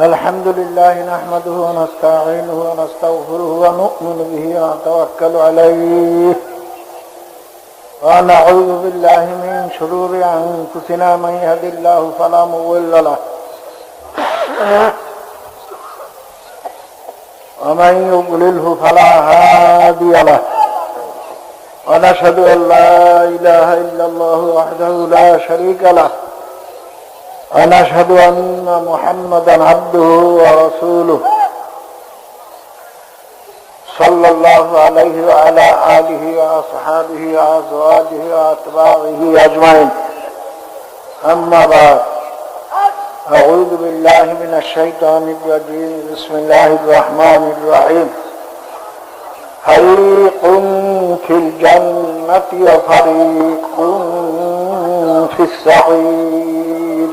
الحمد لله نحمده ونستعينه ونستغفره ونؤمن به ونتوكل عليه ونعوذ بالله من شرور أنفسنا من يهد الله فلا مضل له ومن يضلله فلا هادي له ونشهد أن لا إله إلا الله وحده لا شريك له ونشهد أن محمدا عبده ورسوله صلى الله عليه وعلى آله وأصحابه وأزواجه وأتباعه أجمعين أما بعد أعوذ بالله من الشيطان الرجيم بسم الله الرحمن الرحيم فريق في الجنة وفريق في السعير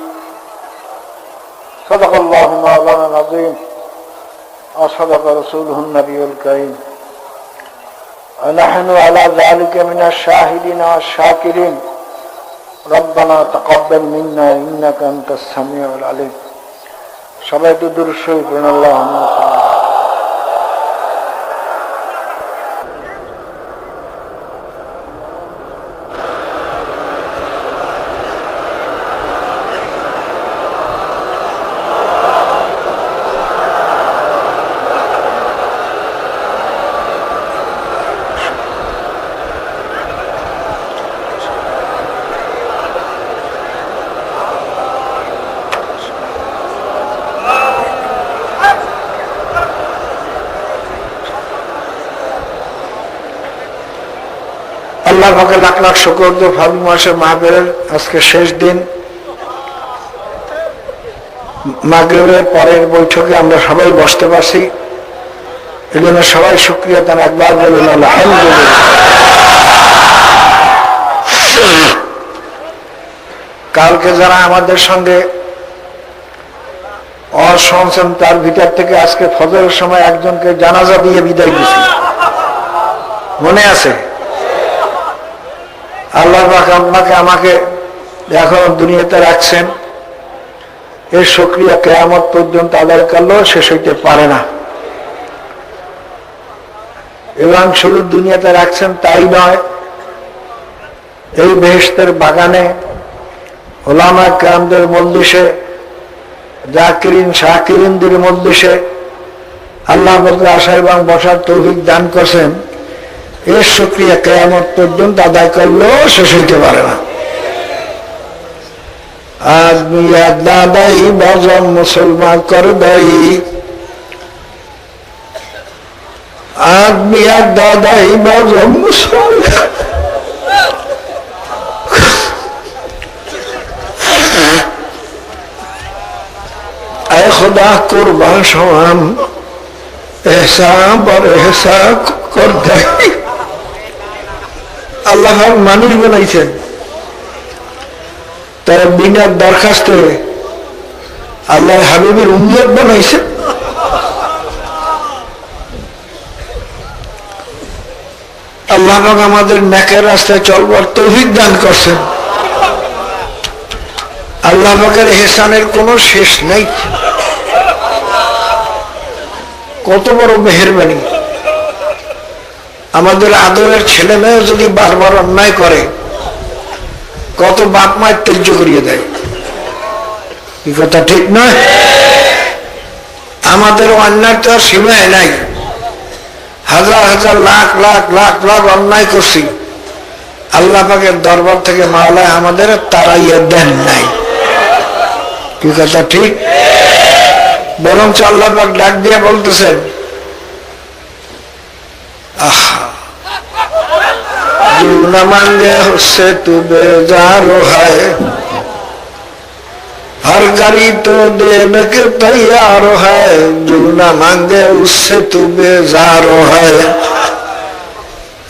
صدق الله مولانا العظيم وصدق رسوله النبي الكريم ونحن على ذلك من الشاهدين والشاكرين ربنا تقبل منا إنك أنت السميع العليم সবাই তো দুরূদ শরীফ পড়ুন আল্লাহুম্মা আল্লাহ পাকের লাখ লাখ শুকর যে ফাল্গুন মাসের মাহফিলের আজকে শেষ দিন, মাগরিবের পরের বৈঠকে আমরা সবাই বসতে পারছি, এই জন্য সবাই শুকরিয়া তার একবার বলুন আলহামদুলিল্লাহ। কালকে যারা আমাদের সঙ্গে শুনছেন তার ভিতর থেকে আজকে ফজরের সময় একজনকে জানাজা দিয়ে বিদায় দিয়েছি, মনে আছে? আল্লাহ পাক আপনাকে আমাকে এখন দুনিয়াতে রাখছেন, এর শুকরিয়া কিয়ামত পর্যন্ত আদায় করলেও শেষ হইতে পারে না। এবং শুধু দুনিয়াতে রাখছেন তাই নয়, এই বেহেশতের বাগানে ওলামা কিরামদের মজলিসে, জাকিরিন শাকিরিনদের মজলিসে আল্লাহ পাকের আশা এবং বসার তৌফিক দান করছেন, এর শুকরিয়া কিয়ামত পর্যন্ত আদায় করলেও শেষ হইতে পারে না। আজ মিলাদ দাদাই বাজাম মুসলমান কর দাই, আজ মিলাদ দাদাই বাজাম মুসলমান, আয় খুদা কুরবান সওয়াম এহসান পর এহসান কর দাই। আল্লাহ মানুষ বানাইছেন, তারা বিনা দরখাস্তে আল্লাহ হাবিবের উম্মত বানাইছেন। আল্লাহ পাক আমাদের নেকের রাস্তায় চলবার তৌফিক দান করছেন। আল্লাহ পাকের ইহসানের কোনো শেষ নেই, কত বড় মেহেরবানি। আমাদের আদরের ছেলে মেয়ে যদি বারবার অন্যায় করে, কত বাপ মায়ের ত্যায্য করিয়ে দেয়, কি কথা ঠিক নয়? আমাদের অন্যায় তো আর সীমায় নাই, হাজার হাজার লাখ লাখ লাখ লাখ অন্যায় করছি, আল্লাহ পাকের দরবার থেকে মাওলায় আমাদের তাড়াইয়া দেন নাই, কি কথা ঠিক? বরঞ্চ আল্লাহ পাক ডাক দিয়ে বলতেছেন, जो न मांगे उससे तू बेजार है, हर गरीब तो देने के तैयार है, जो न मांगे उससे तू बेजार है।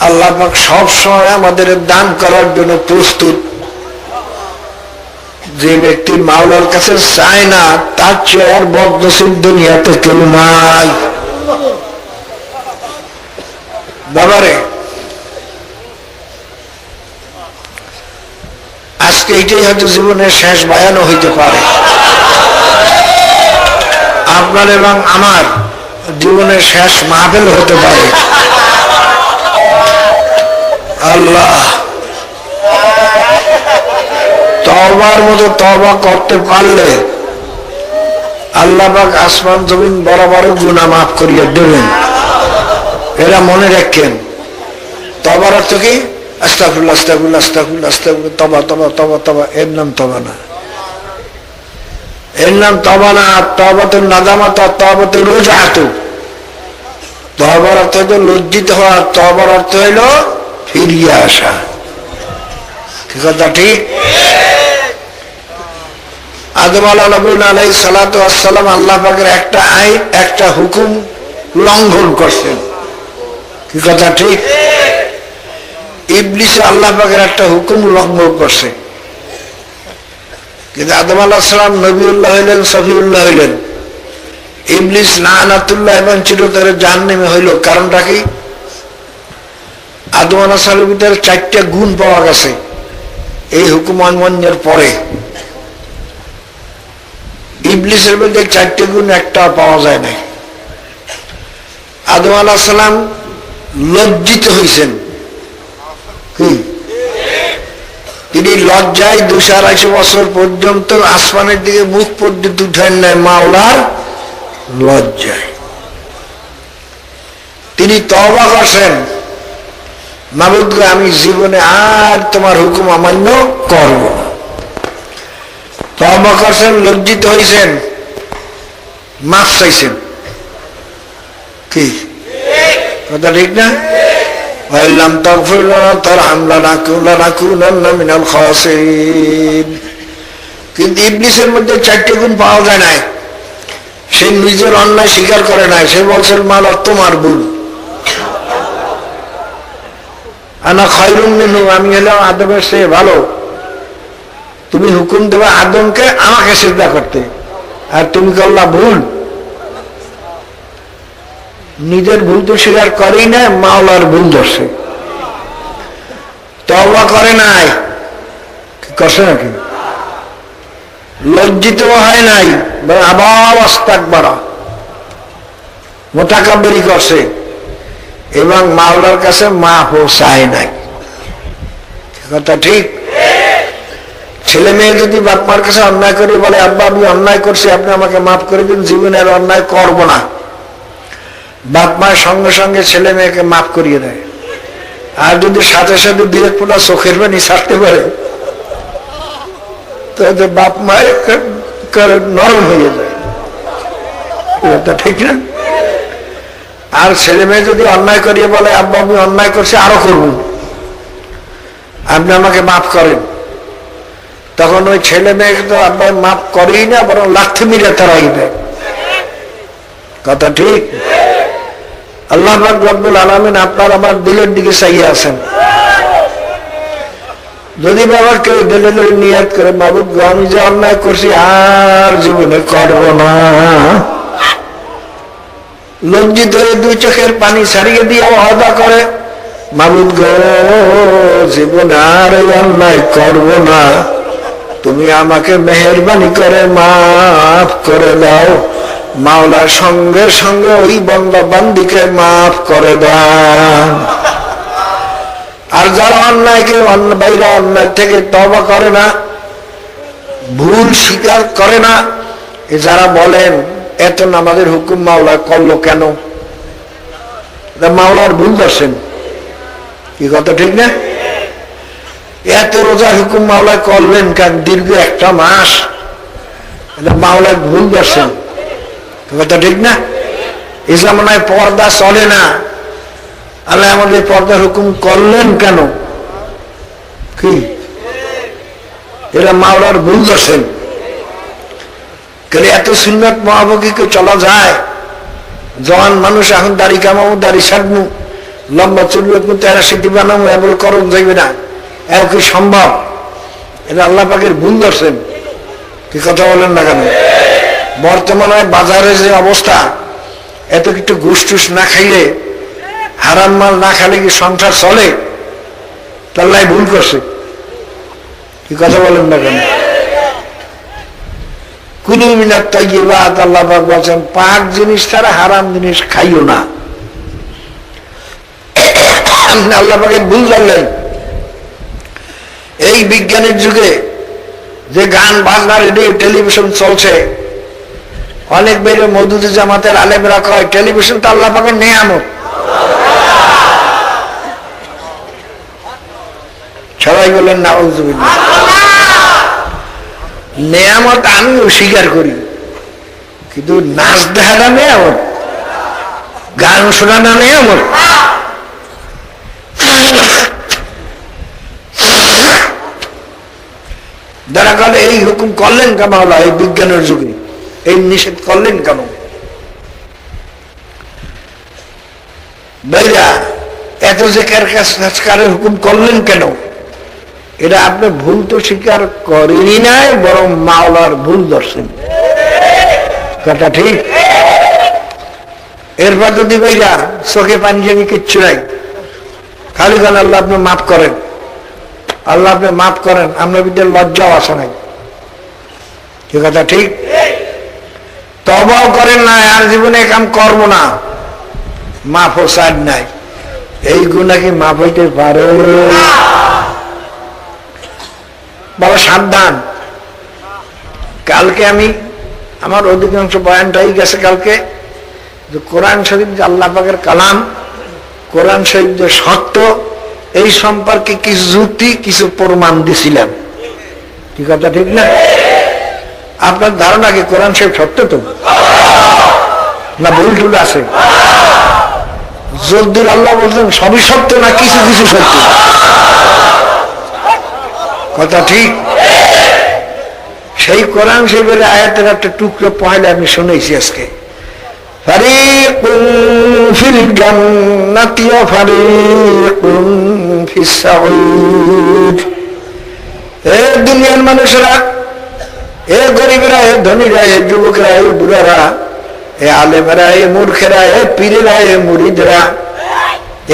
আল্লাহ পাক সব সময় আমাদের দান করার জন্য প্রস্তুত। যে ব্যক্তি মাওলার কাছে চায় না, তার চেয়ে আর বদনসিব দুনিয়াতে কেউ নাই। বাবারে, আজকে এইটাই হয়তো জীবনের শেষ বয়ানও হইতে পারে। আপনার এবং আমার জীবনের শেষ মাহফিল হতে পারে। আল্লাহ তওবার মতো তওবা করতে পারলে আল্লাহ পাক আসমান জমিন বরাবর গুনাহ মাফ করিয়ে দেবেন। এরা মনে রাখেন। তওবার অর্থ কি? আস্তাগফিরুল্লাহ আস্তাগফিরুল্লাহ আস্তাগফিরুল্লাহ আস্তাগফিরুল্লাহ তওবা তওবা তওবা তওবা, এর নাম তওবা না। এর নাম তওবা না। তওবাতুন নাদামাত, তওবাতুর রুজআত। তওবার অর্থ হলো লজ্জিত হওয়া, তওবার অর্থ হলো ফিরিয়ে আসা। কি কথা ঠিক? আদম আলাইহিস সালাতু ওয়াস সালাম আল্লাহ পাকের একটা আইন, একটা হুকুম লঙ্ঘন করছেন। কি কথা ঠিক? ইবলিস আল্লাহ পাকের একটা হুকুম লঙ্ঘন করছে, কিন্তু আদম আলাইহিস সালাম নবিউল্লাহ হইলেন, সফিউল্লাহ হইলেন। ইবলিস লানাতুল্লাহ এবং চিরতরে জাহান্নামে হইল। কারণটা কি? আদম আলাইহিস সালামের ভিতরে 4টা গুণ পাওয়া গেছে এই হুকুম অমান্যের পরে। ইবলিসের মধ্যে 4টে গুণ একটা পাওয়া যায় না। আদম আলাইহিস সালাম লজ্জিত হয়েছেন। কি? তিনি লজ্জায় 250 বছর পর্যন্ত আসমানের দিকে মুখ পর্যন্ত উঠেন নাই, মাওলার লজ্জায়। তিনি তওবা করছেন, মাবুদ গো আমি জীবনে আর তোমার হুকুম অমান্য করব না। তওবা করছেন, লজ্জিত হয়েছেন, মাফ চাইছেন। কি কথা ঠিক না? কিন্তু ইবলিসের মধ্যে 4টে গুণ পাওয়া যায় নাই। সে নিজের অন্যায় স্বীকার করে নাই। সে বলছেন মালিক তোমার ভুল, আনা খায়রুম মিনহু, আমি হলাম আদমের চেয়ে ভালো। তুমি হুকুম দেবে আদমকে আমাকে সিজদা করতে, আর তুমি করলা ভুল। নিজের ভুল তো স্বীকার করেই না, মাওলার ভুল ধরছে। তওবা করে নাই, করছে নাকি? লজ্জিত হয় নাই, আবার আস্তাগফার মুতাকাব্বিরি করছে এবং মাওলার কাছে মাফও চায় নাই। কথা ঠিক? ছেলে মেয়ে যদি বাপ মার কাছে অন্যায় করে বলে আব্বা আমি অন্যায় করছি, আপনি আমাকে মাফ করে দিন, জীবনে আর অন্যায় করব না, বাপ মায়ের সঙ্গে সঙ্গে ছেলে মেয়েকে মাফ করিয়ে দেয়। আর যদি সাথে সাথে বিরাট পোলা চোখের পানি ছাড়তে পারে তো বাপ মায়ের নরম হয়ে যায়। এটা ঠিক না? আর ছেলে মেয়ে যদি অন্যায় করিয়ে বলে আব্বা আমি অন্যায় করছি, আরো করব, আপনি আমাকে মাফ করেন, তখন ওই ছেলে মেয়েকে তো আব্বা মাফ করেই না, বরং লাথি মিলে তারাই দেয়। কথা ঠিক? আল্লাহ পাক রব্বুল আলামিন আপনার আমার দিলের দিকে চাইয়ে আছেন। যদি বাবা কেউ দিলে নিয়ত করে মাবুদ গো আমি যে অন্যায় করছি আর জীবনে করব না, লজ্জিত হয়ে 2 চোখের পানি ছাড়িয়ে দিয়ে ওয়াদা করে মাবুদ গো জীবনে আর অন্যায় করব না, তুমি আমাকে মেহেরবানি করে মাফ করে দাও। মাওলার সঙ্গে সঙ্গে ওই বান্দা বান্দিকে মাফ করে দেন। আর যারা অন্যায়কে বাইরে অন্যায় থেকে তওবা করে না, ভুল স্বীকার করে না, যারা বলেন এত নামাজের হুকুম মাওলা করলো কেন, মাওলার ভুল ধরছেন। কি কথা ঠিক না? এত রোজার হুকুম মাওলা করলেন কেন দীর্ঘ 1 মাস, মাওলার ভুল ধরছেন। কথা ঠিক না? ইসলাম নয় পর্দা চলে না, আল্লাহ আমাদের পর্দার হুকুম করলেন কেন? কি এরা মাওলার ভুল ধরছেন। এত সুন্নাত মহাবকি কেউ চলা যায়? জওয়ান মানুষ এখন দাড়ি কামাবো, দাড়ি ছাড়বো, লম্বা চুল রাখবো, তেরা সিটি বানাবো, এমন করণ যাইবে না, এর কি সম্ভব? এটা আল্লাহ পাকের ভুল ধরছেন। কি কথা বলেন না কেন? বর্তমানে বাজারে যে অবস্থা, এত কিছু ঘুষ টুস না খাইলে, হারাম মাল না খাইলে কি সংসার চলে? আল্লাহ ভুল করছে। কি কথা বলেন না কেন? কুলু মিনাত তাইয়্যিবাত, আল্লাহ পাক বলেন পাক জিনিস ছাড়া হারাম জিনিস খাইও না। আল্লাহ পাকে ভুল জানলেন। এই বিজ্ঞানের যুগে যে গান বাজনা রেডিও টেলিভিশন চলছে, অনেক বেড়ে মওদুদি জামাতের আলেমরা কয় টেলিভিশন তো আল্লাহ পাকের নেয়ামত। সবাই বলেন নাউযুবিল্লাহ। নেয়ামত আমিও স্বীকার করি, কিন্তু নাচ দেখাটা নেয়ামত, গান শোনানো নেয়ামত। যারা বলে এই হুকুম করলেন কেন আল্লাহ এই বিজ্ঞানের যুগে, এই নিষেধ করলেন কেন? ভাইরা এত যে কারের হুকুম করলেন কেন? এটা আপনি ভুল তো স্বীকার করেনি নাই, বরং মাওলার ভুল ধরছেন। কথা ঠিক? এরপর যদি ভাইরা চোখে পানি জানি কিচ্ছু নাই, খালি গান আল্লাহ আপনি মাফ করেন, আল্লাহ আপনি মাফ করেন, আমরা বিদ্যার লজ্জাও আসে নাই। কি কথা ঠিক? তবাও করেন না, আর জীবনে কাম করব না, মাফও চান নাই, এই গুনাহ কি মাফ হইতে পারে? বড় সাবধান। কালকে আমি আমার অধিকাংশ বয়ানটাই গেছে কালকে, যে কোরআন শরীফ যে আল্লাহ পাকের কালাম, কোরআন শরীফ যে সত্য, এই সম্পর্কে কিছু যুক্তি কিছু প্রমাণ দিছিলাম। কি কথা ঠিক না? আপনার ধারণা কি কোরআন শরীফ সত্য তো না ভুল টুল আছে? যদ্দূর আল্লাহ বলছেন সবই সত্য না কিছু কিছু সত্য? কথা ঠিক? সেই কোরআন শরীফের আয়াতের একটা টুকরো পয়লা আমি শুনেছি আজকে। ফারিকুন ফিল জান্নাতি ওয়া ফারিকুন ফিস সাউদ। এ দুনিয়ার মানুষেরা, এ গরিবরা, এ ধনীরা, এ যুবকরা, এ বুড়ারা, এ আলেমেরা, এ মূর্খেরা, এ পীরেরা, এ মুরিদরা,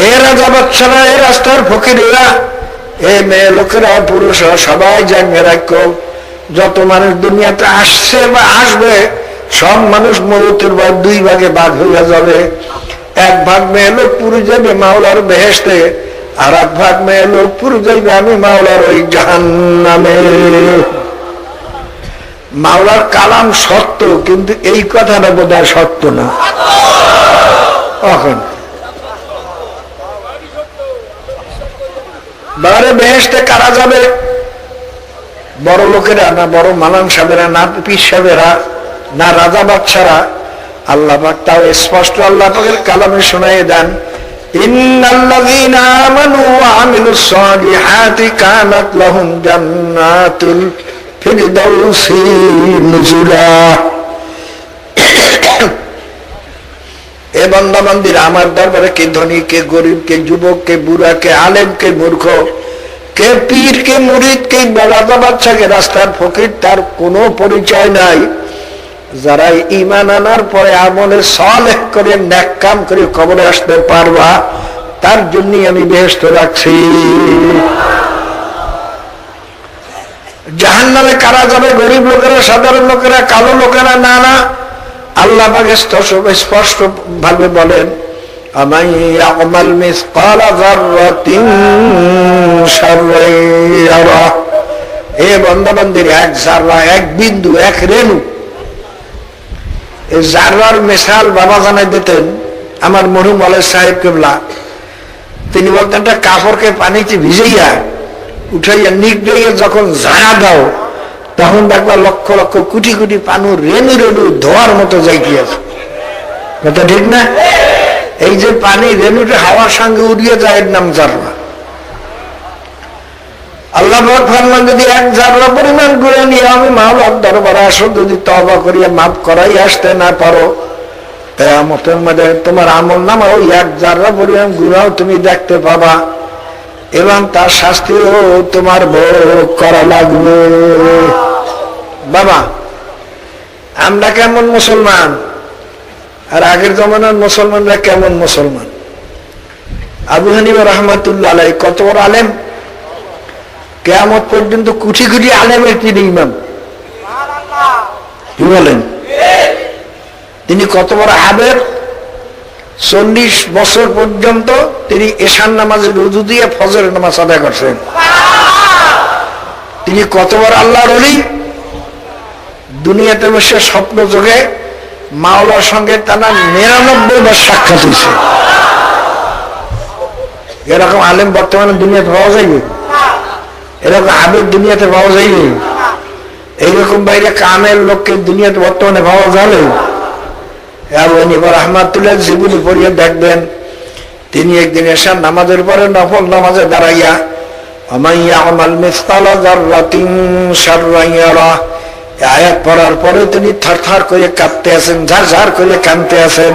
এ রাজা বাদশারা, এ রাস্তার ফকিরেরা, এ মেয়ে লোকেরা, পুরুষরা, সবাই জানিয়ে রাখো যত মানুষ দুনিয়াতে আসছে বা আসবে সব মানুষ মৌতের পর দুই ভাগে ভাগ হইয়া যাবে। এক ভাগ মেয়ে লোক পুরী যাবে মাওলার বেহেশতে, আর এক ভাগ মেয়ে লোক পুরী যাইবে আমি মাওলার ওই জাহান্নামে। মাওলার কালাম সত্য, কিন্তু এই কথাটা বোধহয় সত্য না। এখন বারে বেহেশতে কারা যাবে? বড় লোকেরা না, বড় মালান সাহেবেরা না, পীর সাহেবেরা না, রাজা বাদশারা? আল্লাহ পাক তাও স্পষ্ট আল্লাহ পাকের কালামে শোনায়ে দেন, ইন্নাল্লাযীনা আমানু ওয়া আমিলুস সালিহাতি কানাত লাহুম জান্নাতুল ফিরদাউসি নুজুলা। এ বান্দা বান্দীরা, আমার দরবারে কে ধনী, কে গরিব, কে যুবক, কে বুড়া, কে আলেম, কে মূর্খ, কে পীর, কে মুরিদ, কে রাজা বাদশা, কে রাস্তার ফকির, তার কোনো পরিচয় নাই। যারা ঈমান আনার পরে আমলে সালেহ করে নেক কাম করে কবরে আসতে পারবা, তার জন্যই আমি বেহেশত রাখছি। জাহান্নামে কারা যাবে? গরিব লোকেরা, সাধারণ লোকেরা, কালো লোকেরা? না না, আল্লাহ পাক স্পষ্ট ভাবে বলেন, আমান ইয়ামাল মিসকালা যাররাতিন শাররান ইয়ারা। এ বান্দা বান্দীর, এক জাররা, এক বিন্দু, এক রেণু, এই জাররার মিসাল বাবা জানাই দিতেন আমার মরহুম আলের সাহেব কেবলা। তিনি বলতেন একটা কাপড়কে পানিতে ভিজাইয়া উঠাইয়া নিগড়াইয়া যখন ঝাড়া দাও, তখন দেখবা লক্ষ লক্ষ কোটি কোটি পানু রেণু রেণু ধোয়ার মতো যাইতে আছে। কথা ঠিক না? এই যে পানি রেণুটা হাওয়ার সঙ্গে উড়িয়ে যায়, এর নাম জাররা। আল্লাহ পাক ফরমান, যদি এক জাররা পরিমাণ গুনাহ নিয়ে আমি মাওলার দরবারে আসো, যদি তওবা করিয়া মাফ করাই আসতে না পারো, কিয়ামতের মধ্যে তোমার আমলনামা ওই এক জাররা পরিমাণ গুনাহ তুমি দেখতে পাবা, এবং তার শাস্তিও তোমার ভোগ করা লাগবে। বাবা, আমরা কেমন মুসলমান আর আগের জমানার মুসলমানরা কেমন মুসলমান? আবু হানিফা রাহমাতুল্লাহ আলাইহি কত বড় আলেম, কিয়ামত পর্যন্ত কোটি কোটি আলেমের তিনি ইমাম। কি বলেন? তিনি কত বড় হাবের, 40 বছর পর্যন্ত তিনি এশার নামাজের উযু দিয়ে ফজরের নামাজ আদায় করছেন। তিনি কত বড় আল্লাহর ওলি। দুনিয়াতে বসে স্বপ্ন যোগে মাওলার সঙ্গে টানা 99 বার সাক্ষাৎ হয়েছে। এরকম আলেম বর্তমানে দুনিয়াতে পাওয়া যাইবে? এরকম আবেগ দুনিয়াতে পাওয়া যাইবে? এইরকম বাইরে কামের লোককে দুনিয়াতে বর্তমানে পাওয়া যাবে? রহমাতুল্লাহ জীবনী পড়িয়ে দেখবেন, তিনি একদিন এশার নামাজের পরে নফল নামাজে দাঁড়াইয়া আয়াত পড়ার পরে তিনি থার করে কাঁপতে আছেন, ঝাড় করে কাঁদতে আছেন।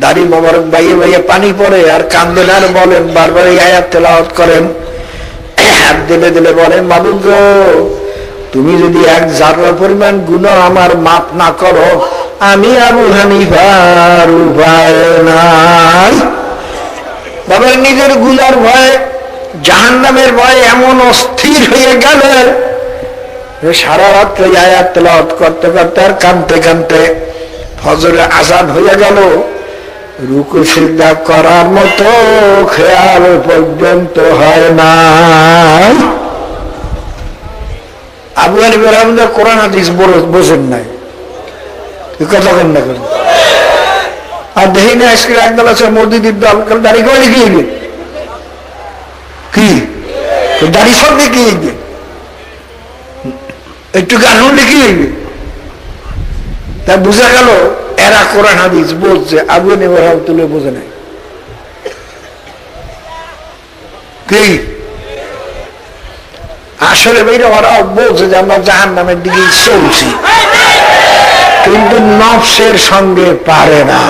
দাড়ি মোবারক বাইয়ে বাইয়ে পানি পড়ে আর কান্দেন আর বলেন, বারবার এই আয়াত তেলাওয়াত করেন, হাত দিলে দিলে বলেন, মাবুদ গো, তুমি যদি এক জাররা পরিমাণ গুনাহ আমার মাফ না করো, আমি আবু হানিফার উপায় নাই। বাবার নিজের গুনার ভয়ে, জাহান্নামের ভয়ে এমন অস্থির হয়ে গেলেন, সারা রাত্রে আয়াত তেলাওয়াত করতে করতে আর কাঁদতে কাঁদতে ফজরের আযান হয়ে গেল। রুকু সিজদা করার মতো খেয়াল পর্যন্ত হয় না। আবু হানিফা রাহমাতুল্লাহ কোরআন হাদিস বোঝেন নাই, কথা কেন না করেন? আর দেখি না আজকে একদল আছে মোদিদির দল, দাড়ি করে লিখে গিয়ে কি দাড়ি সব লিখে গিয়ে একটু গান লিখে গিয়ে, তা বোঝা গেল এরা কোরআন হাদিস বলছে, আবু হানিফা রাহমাতুল্লাহ বোঝে নাই। কি আসলে ভাইরা ওরা বলছে যে আমরা জাহান্নামের দিকে চলছি, কিন্তু নফসের সঙ্গে পারে না।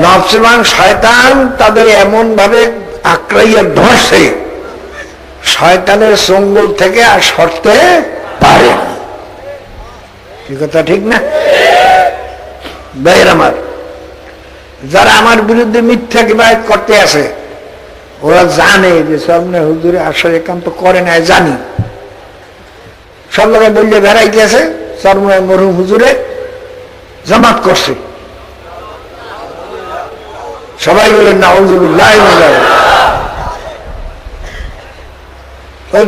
নফস এবং শয়তান তাদের এমন ভাবে আক্রাইয়া ধরছে, শয়তানের চঙ্গল থেকে আর সরতে পারে না। কি কথা ঠিক না ভাইয়ের আমার? যারা আমার বিরুদ্ধে মিথ্যা কিবায়ত করতে আসে, ওরা জানে যে সামনে হুজুরে আসলে একান্ত করে না, জানি সব লোকের বললে বেড়াইতে আছে সরময় মরহুম হুজুরে জামাত করছে, সবাই বলেন না হুজুরুল্লাহ।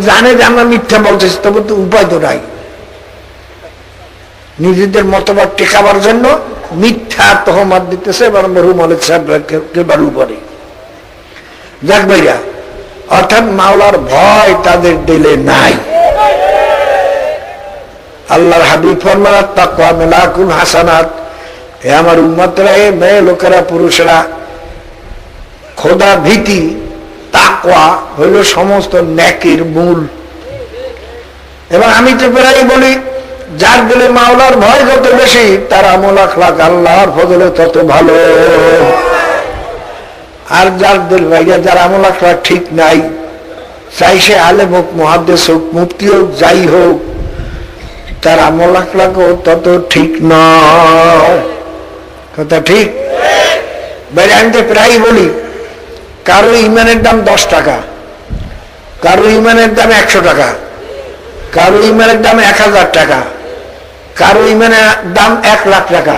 জানে যে আমরা মিথ্যা বলতেছি, তবে তো উপায় তো নাই। নিজেদের মতবাদ টেকাবার জন্য মিথ্যা তহমত দিতেছে এবার মরহুম আলেক সাহেবকে বারু করে। যাক ভাইয়া, অর্থাৎ মাওলার ভয় তাদের দিলে নাই। আল্লাহর হাবিব ফরমান, তাকওয়া মিলাকুল হাসানাত। হে আমার উম্মতরা, হে মেয়ে লোকেরা, পুরুষেরা, খোদা ভীতি, তাকওয়া হইল সমস্ত নেকির মূল। এবং আমি তো প্রায় বলি, যার দিলে মাওলার ভয় যত বেশি, তার আমল আখলাক আল্লাহর ফজলে তত ভালো। আর যার দিল ভাইয়া, যার আমল আখলাক ঠিক নাই, চাই সে আলেম হোক, মুহাদ্দিস হোক, মুফতি হোক, যাই হোক, তার আমল আখলাকও তত ঠিক নয়। কথা ঠিক ভাইয়া? আমি তো প্রায় বলি, কারো ইমানের দাম 10 টাকা, কারো ইমানের দাম 100 টাকা, কারো ইমানের দাম 1000 টাকা, কারো ইমানের দাম 1 লাখ টাকা,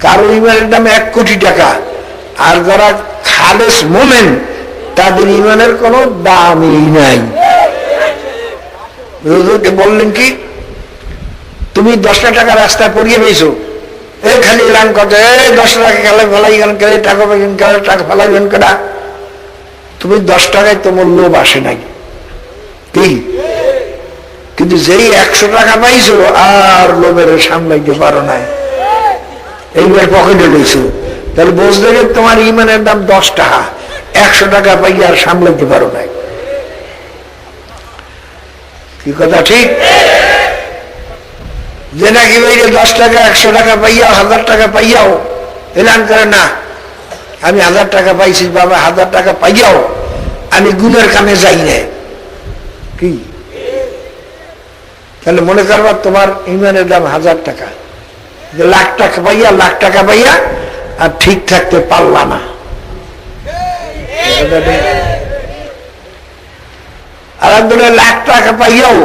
কারো ইমানের দাম 1 কোটি টাকা। আর যারা খালেস মোমেন, তাদের ইমানের কোনো দামই নাই। হুজুরকে বললেন কি, তুমি 10 টাকা রাস্তায় পড়িয়ে পেয়েছো, এই খালি এলান করতে, 10 টাকা খেলে ফেলাই গেলেন, কেলে টাকা পাইবেন, কেলে টাকা ফেলাইবেন কেনা? তুমি 10 টাকায় তোমার লোভ আসে নাই কি? কিন্তু যেই 100 টাকা পাইছো, আর লোভের সামলাইতে পারো নাই, এইবার পকেটে লইছো, তাহলে বুঝলে যে তোমার ইমানের দাম 10 টাকা, 100 টাকা পাই আর সামলাইতে পারো নাই। কি কথা ঠিক? যে নাকি ভাই 10 টাকা 100 টাকা পাইয়াও, 1000 টাকা পাইয়াও এলান করে, না আমি 1000 টাকা পাইছি বাবা, 1000 টাকা পাইয়াও আমি গুণের কামে যাই না। কি তাহলে মনে করবা তোমার ইমানের দাম 1000 টাকা, যে লাখ টাকা পাইয়া আর ঠিক থাকতে পারলা না। আর একজনের লাখ টাকা পাইয়াও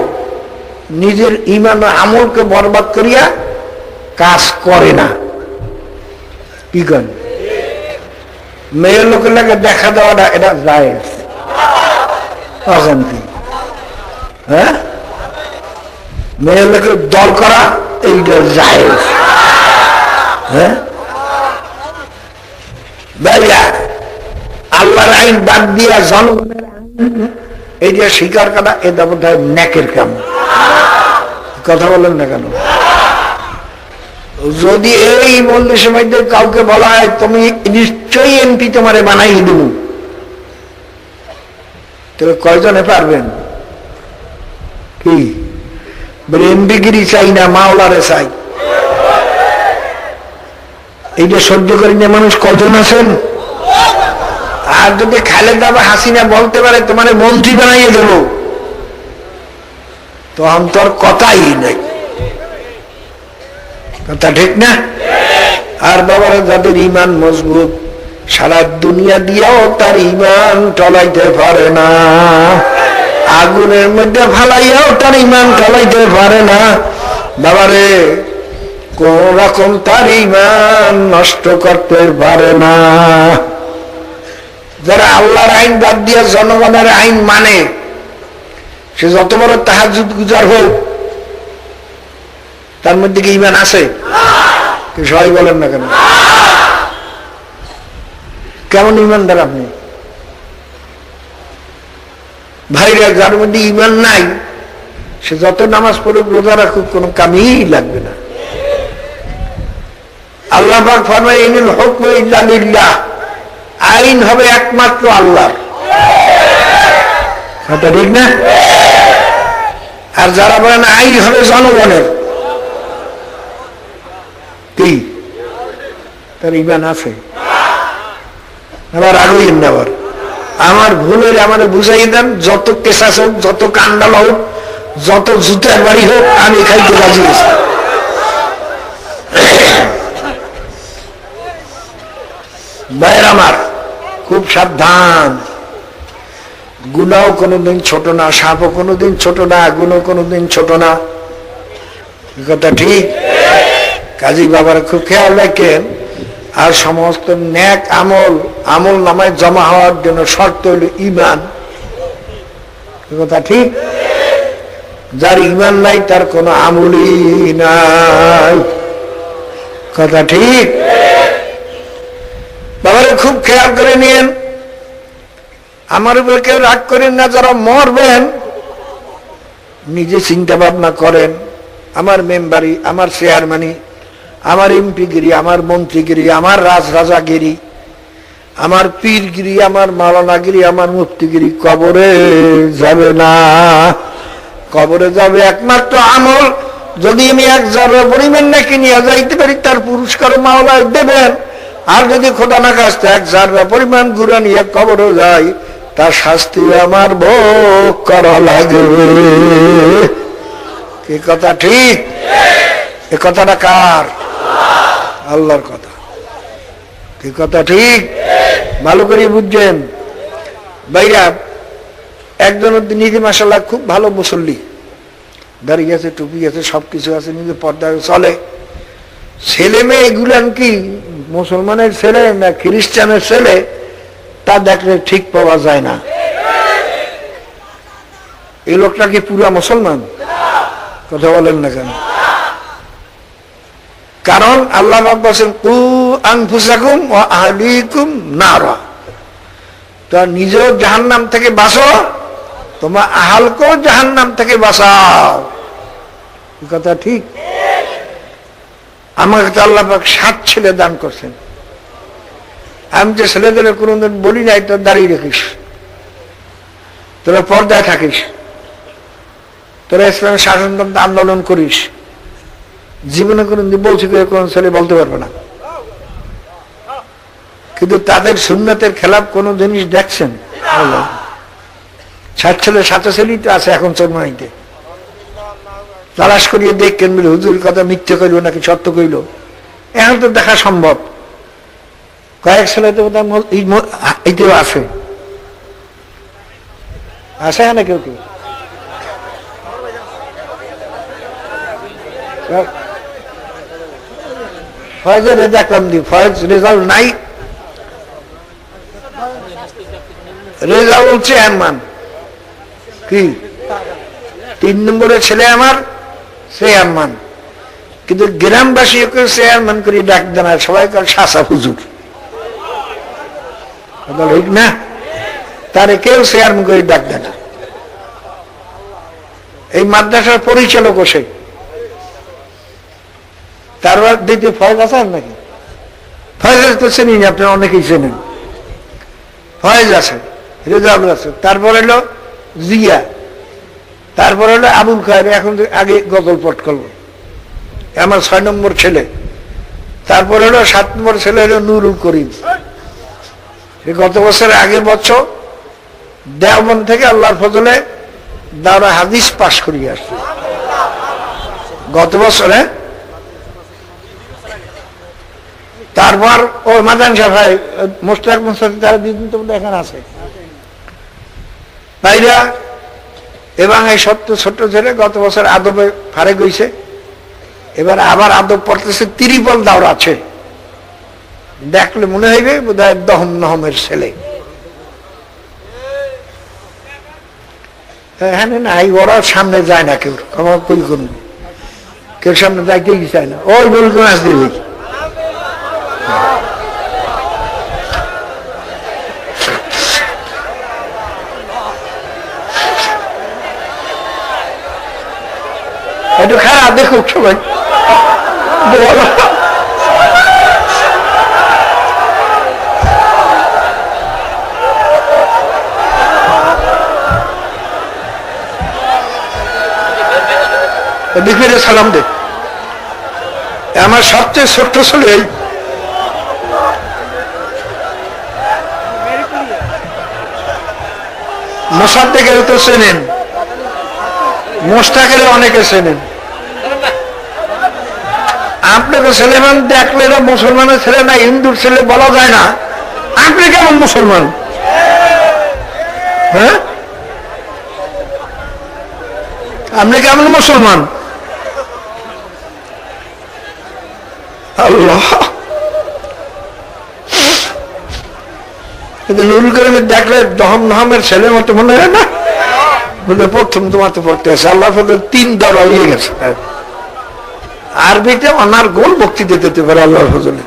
নিজের ঈমান ও আমলকে বরবাদ করিয়া কাজ করে না। কি করেন? মেয়ের লোকের লাগে দেখা দেওয়াটা এটা জায়েজ, অশান্তি। হ্যাঁ, মেয়ের লোকের দল করা এইটা জায়েজ। হ্যাঁ, আল্লাহর আইন বাদ দিয়া জনগণের এই যে স্বীকার করা, এটা বোধ হয় ন্যাকের কাম। কথা বলেন না কেন? যদি এই মজলিসের মধ্যে কাউকে বলা হয় তুমি নিশ্চয়ই এমপি তোমারে বানাই দেব, তবে কয়জনে পারবেন? কি এমপিগিরি চাই না, মাওলারে চাই। এইটা সহ্য করি না মানুষ কজন আছেন? আর যদি খালেদা বা হাসিনা বলতে পারে তোমার মন্ত্রী বানাইয়ে দেব, তো অন্তর কথাই নাই। কথা ঠিক না? আর বাবারা, যাদের ঈমান মজবুত, সারা দুনিয়া দিয়েও তার ঈমান টলাইতে পারে না, আগুনের মধ্যে ফালাইয়াও তার ঈমান টলাইতে পারে না। বাবারে, কোন রকম তার ঈমান নষ্ট করতে পারে না। যারা আল্লাহর আইন বাদ দিয়ে জনগণের আইন মানে, সে যত বড় তাহাজ্জুদ গুজার হোক, তার মধ্যে কি ঈমান আছে? সবাই বলেন না কেন? কেমন ঈমানদার আপনি? ভাইরা, যার মধ্যে ঈমান নাই, সে যত নামাজ পড়ুক, রোজা রাখুক, কোন কামেই লাগবে না। আল্লাহ পাক ফরমায়, ইনিল হুকমু ইল্লা লিল্লাহ, আইন হবে একমাত্র আল্লাহর। কথা ঠিক না? আর যারা বলেন আইন হবে জনগণের, কি তার ঈমান আছে? আবার আগুইন না, আবার আমার ভুলের আমারে বুঝাই দেন, যত কেসাস হোক, যত কান্ডাল হোক, যত জুতার বাড়ি হোক, আমি খাইতে রাজি আছি। ভাইয়ের আমার, খুব সাবধান। গুনাও কোনোদিন ছোট না, সাপও কোনোদিন ছোট না, আগুনও কোনোদিন ছোট না। কথা ঠিক? কাজী বাবার খুব খেয়াল রাখেন। আর সমস্ত নেক আমল আমল নামায় জমা হওয়ার জন্য শর্ত হল ঈমান। কথা ঠিক? যার ঈমান নাই তার কোনো আমলই নাই। কথা ঠিক? বাবারে খুব খেয়াল করে নিয়েন, আমার উপরে কেউ রাগ করেন না। যারা মরবেন নিজে চিন্তা ভাবনা করেন, আমার মেম্বারি, আমার চেয়ারম্যানি, আমার এমপিগিরি, আমার মন্ত্রীগিরি, আমার রাজরাজাগিরি, আমার পীরগিরি, আমার মাওলানাগিরি, আমার মুফতিগিরি কবরে যাবে না। কবরে যাবে একমাত্র আমল। যদি আমি এক জাররা পরিমাণ নাকি নিয়ে যাইতে পারি, তার পুরস্কার মাওলা দেবেন। আর যদি খোদা না কাছতে এক জাররা পরিমাণ গুড়া নিয়ে কবরে যাই, তার শাস্তি আমার ভোগ করা লাগবে। কি কথা ঠিক? এ কথাটা কার? আল্লাহর কথা। কি কথা ঠিক? ভালো করে বুঝছেন ভাইরা। একজন নিজে মাশাআল্লাহ খুব ভালো মুসল্লি, দাঁড়িয়ে আছে, টুপি আছে, সবকিছু আছে, নিজে পর্দায় চলে। ছেলে মেয়ে এগুলান কি মুসলমানের ছেলে না খ্রিস্টানের ছেলে, তা দেখলে ঠিক পাওয়া যায় না। এই লোকটা কি পুরা মুসলমান? কথা বলেন না কেন? কারণ আল্লাহ বলেন, কু আনফুসাকুম ওয়া আহলিকুম নারা, তো নিজেও জাহান্নাম থেকে বাঁচো, তোমার আহালকেও জাহান্নাম থেকে বাঁচাও। কথা ঠিক? আমাকে তো আল্লাহ পাক 7 ছেলে দান করছেন। আমি যে ছেলেদের কোনদিন বলি নাই তোর দাঁড়িয়ে রাখিস, তোরা পর্দায় থাকিস, তোরা ইসলামের শাসনতন্ত্র আন্দোলন করিস। জীবনে কোনদিন বলছি কোন ছেলে বলতে পারবে না। কিন্তু তাদের সুন্নতের খেলাফ কোন জিনিস দেখছেন? 7 ছেলে 7 ছেলেই তো আছে এখন চরমাইতে। তালাশ করিয়ে দেখেন বলে হুজুর কথা মিথ্যে কইল নাকি সত্য কইল, এখন তো দেখা সম্ভব। কয়েক ছেলে তো এইটাও আছে, আছে না কেউ কেউ? ফয়েজের দেখলাম দি ফয়েজ রেজাল্ট নাই, রেজাউল চেয়ারম্যান কি 3 নম্বরের ছেলে আমার চেয়ারম্যান, কিন্তু গ্রামবাসী ওকে চেয়ারম্যান করে ডাক দেন, সবাই কাল শাসা হুজুর ঠিক না, তারে কেউ চেয়ারম্যান করে ডাক দেন। এই মাদ্রাসার পরিচালক সে। তারপর দ্বিতীয় ফয়েজ আছেন নাকি? ফয়েজ তো চেনি, আপনি অনেকেই চেনেন। ফয়েজ আছে, রেজাউল আছে, তারপর হলো জিয়া, তারপর হলো আবুল খায়ের, এখন আগে গজল পট করবো, আমার 6 নম্বর ছেলে। তারপর হলো 7 নম্বর ছেলে হলো নুরুল করিম। গত বছরের আগের বছর দেওবন্দ থেকে আল্লাহর ফজলে দাওরা হাদিস পাশ করিয়ে আসছে গত বছরে। তারপর ও মাদান সাহেব মোস্তাক মোস্তাক তারা দিন তো এখানে আছে ভাইরা, এবং এই ছোট্ট ছেলে গত বছর আদবে ফারেক হয়েছে, এবার আবার আদব পড়তেছে, 30 দাওরা আছে, দেখলে মনে হইবে বোধ হয় দহম নহমের ছেলে। হ্যাঁ না, ওরা সামনে যায় না, কেউ আমার কই করুন, কেউ সামনে যাইতেই চায় না, ওই বলুন আজ দিবি। একটু খারাপ দেখুক সবাই, দেখে সালাম দে। আমার সবচেয়ে ছোট্ট ছেলে এই মোসাদ্দেকের তো চেনেন, মোস্তাকের অনেকে চেনেন। আপনাকে ছেলেমান দেখলে এরা মুসলমানের ছেলে না হিন্দুর ছেলে বলা যায় না, আপনি কেমন মুসলমান? হ্যাঁ, আপনি কেমন মুসলমান? আল্লাহ, নুরুল করিমের দেখলে দহম নহমের ছেলে মতো মনে হয় না, বলে প্রথম তোমার তো পড়তে আছে, আল্লাহ 3 দরা হয়ে গেছে। আরবিতে অনার গোল বক্তৃতা দিতে পারে আল্লাহর ফজলে।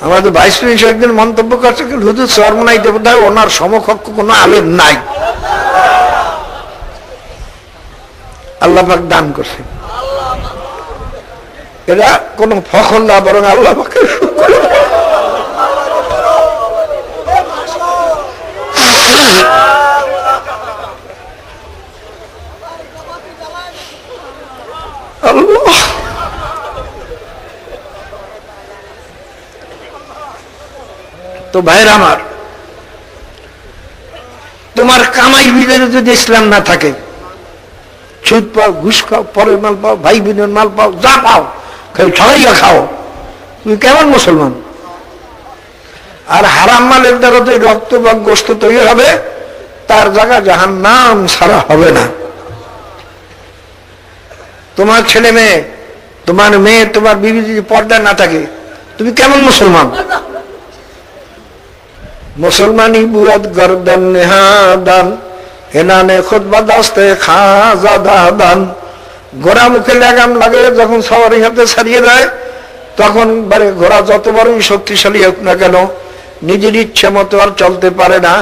আমাদের ভাইস প্রিন্সিপাল একদিন মন্তব্য করছে, হুজুর চরমনাইতে বোধ হয় ওনার সমকক্ষ কোনো আলেম নাই, আল্লাহ পাক দান করছে। এরা কোন ফখর না, বরং আল্লাহ পাকের শুকর। আল্লাহ, তো ভাইরা আমার, তোমার কামাই ভিতরে যদি ইসলাম না থাকে, সুদ পাও, ঘুষ খাও, পরের মাল পাও, ভাই বোনের মাল পাও, যা পাও ঠগাইয়া খাও, তুমি কেমন মুসলমান? আর হারাম মালের দ্বারা তো রক্ত বা গোস্ত তৈরি হবে, তার জায়গা জাহান্নাম ছাড়া হবে না। তোমার ছেলে মেয়ে, তোমার মেয়ে, তোমার বিবি যদি পর্দা না থাকে, তুমি কেমন মুসলমান? মুসলমানি বুরাত গর্দান নেহাদান এনানে খুতবা দাস্তে খাজাদান। ঘোড়া মুখে লাগাম লাগে, যখন সবারই হাতে ছাড়িয়ে দেয়, তখন ঘোড়া যত বড়ই শক্তিশালী হোক না কেন, নিজের ইচ্ছে মতো আর চলতে পারে না।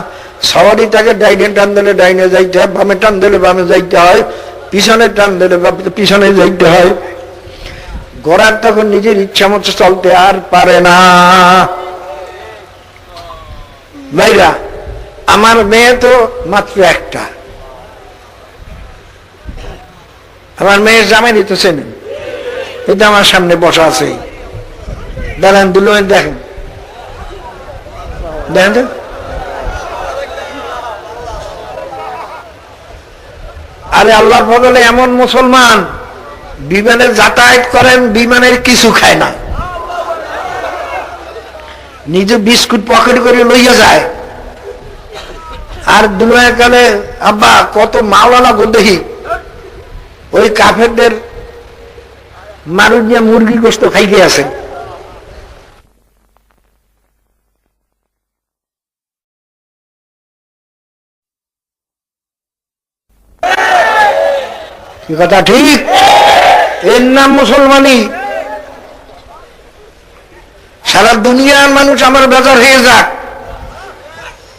সবারই তাকে ডাইনে টান দিলে ডাইনে যাইতে হয়, বামে টান দিলে বামে যাইতে হয়, পিছনে টান দিলে পিছনে যাইতে হয়। ঘোড়ার তখন নিজের ইচ্ছা মতো চলতে আর পারে না। ভাইরা, আমার মেয়ে তো মাত্র একটা, আমার মেয়ের জামাই দিতেছেন, এটা আমার সামনে বসা আছে, দাঁড়ান দুলো দেখেন, দেখেন তো, আরে আল্লাহর বদলে এমন মুসলমান বিমানে যাতায়াত করেন, বিমানের কিছু খায় না, নিজে বিস্কুট পকেট করে লইয়া যায়। আর দুনিয়া কালে আব্বা কত মাওলানা দেখি, ওই কাফেরদের মানুষ যে মুরগি গোস্ত খাইতে আছে। কি কথা ঠিক? এর নাম মুসলমানি। সারা দুনিয়ার মানুষ আমার বেজার হয়ে যাক,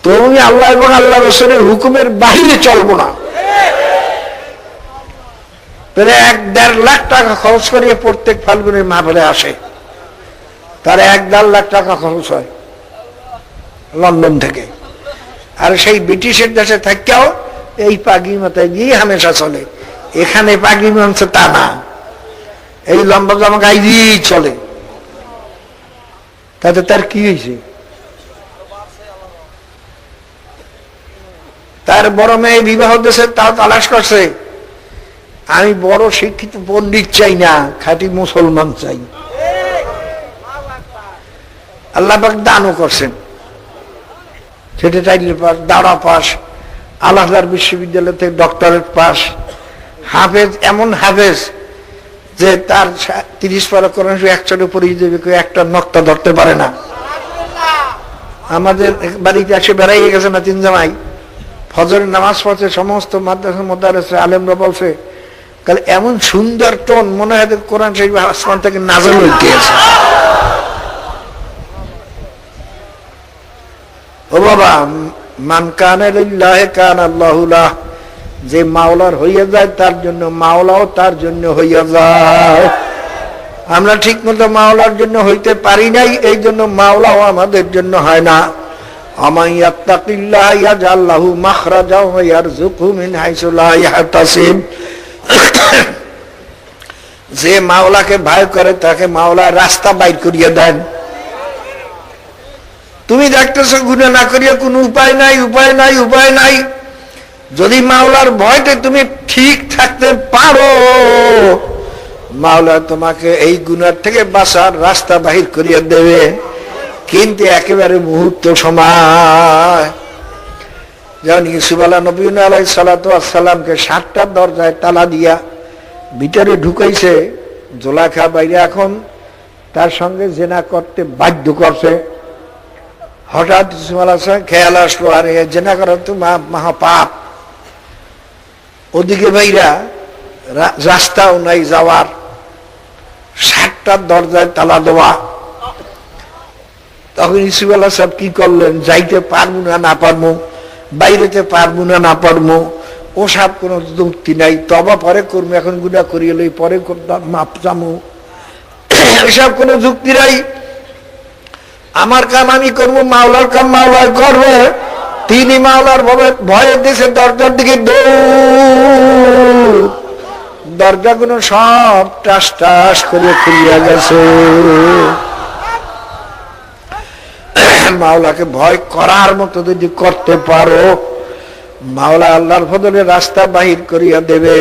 তুমি আল্লাহ এবং আল্লাহ রাসূলের হুকুমের বাহিরে চলবো না। 1-1.5 লাখ টাকা খরচ করিয়ে প্রত্যেক ফাল্গুনের মাহফিলে আসে, তার 1-1.5 লাখ টাকা খরচ হয় লন্ডন থেকে। আর সেই ব্রিটিশের দেশে থাকেও এই পাগড়ি মাথায় দিয়ে হামেশা চলে। এখানে পাগড়ি মানছে তা না, এই লম্বা জামা গায়ে দিয়েই চলে। তাতে তার কি হয়েছে? তার বড় মেয়ে বিবাহ দেশে তাও তালাশ করছে। আমি বড় শিক্ষিত পণ্ডিত চাই না, খাঁটি মুসলমান চাই। আল্লাহ পাক দানও করছেন, সেটা টাইটেল পাস, দাওরা পাস, আল আজহার বিশ্ববিদ্যালয় থেকে ডক্টরেট পাস, হাফেজ, এমন হাফেজ যে তার 30 পারা কোরআন একশোর উপরে যাবে, কেউ একটা নক্তা ধরতে পারে না। আমাদের বাড়িতে এসে বেড়াইয়ে গেছে না 3 জামাই, ফজরের নামাজ পড়ছে, সমস্ত মাদ্রাসা মোদারেসে আলেমরা বলছে কাল এমন সুন্দর টোন, মনে হয় কোরআন শরীফ আসমান থেকে নাযিল হইতে আছে। ও বাবা, মান কানা লিল্লাহি কানা আল্লাহু লাহ, যে মাওলার হইয়া যায় তার জন্য মাওলাও তার জন্য হইয়া যায়। আমরা ঠিক মতো মাওলার জন্য হইতে পারি নাই, এই জন্য মাওলাও আমাদের জন্য হয় না। আমান ইয়াত্তাকিল্লাহ ইয়াজআল লাহু মাখরাজা ওয়া ইয়ারযুকহু মিন হাইসু লা ইয়াহতাসিব। যে মাওলাকে ভয় করে তাকে মাওলা রাস্তা বাইর করিয়ে দেন। তুমি দেখতেছো গুনাহ না করিয়া কোনো উপায় নাই, উপায় নাই, উপায় নাই। যদি মাওলার ভয়তে তুমি ঠিক থাকতে পারো, মাওলা তোমাকে এই গুনাহ থেকে বাঁচার রাস্তা বাহির করিয়া দেবে। কিন্তু একেবারে মুহূর্ত সময়, যেমন ইউসুফ নবী আলাইহিস সালাতু ওয়াস সালামকে 7টা দরজায় তালা দিয়া ভিতরে ঢুকাইছে, জোলাখা বাইরে এখন তার সঙ্গে জেনা করতে বাধ্য করছে। হঠাৎ ইউসুফ আলাইহিস সালাম খেয়াল আসলো, আর জেনা করা তো মহাপাপ। ওদিকে বাইরা রাস্তাও নাই যাওয়ার, 7টা দরজায় তালা দেওয়া। তখন ইউসুফ আলাইহিস সালাম কি করলেন? যাইতে পারবো না, না পারবো, বাইরেতে পারবো না, না পারবো, ওসব কোনো যুক্তি নাই। তবা পরে করবো, এখন গুনাহ করিয়ে লই, পরে মাপ চামু, এসব কোনো যুক্তি নাই। আমার কাম আমি করবো, মাওলার কাম মাওলার করবে। তিনি মাওলার ভয়ে দেশে দরজার দিকে দৌড়, দরজাগুলো সব টাস টাস করে খুলিয়া গেছে। মাওলাকে ভয় করার মতো যদি করতে পারো, মাওলা আল্লাহর ফজলে রাস্তা বাহির করিয়া দেবে।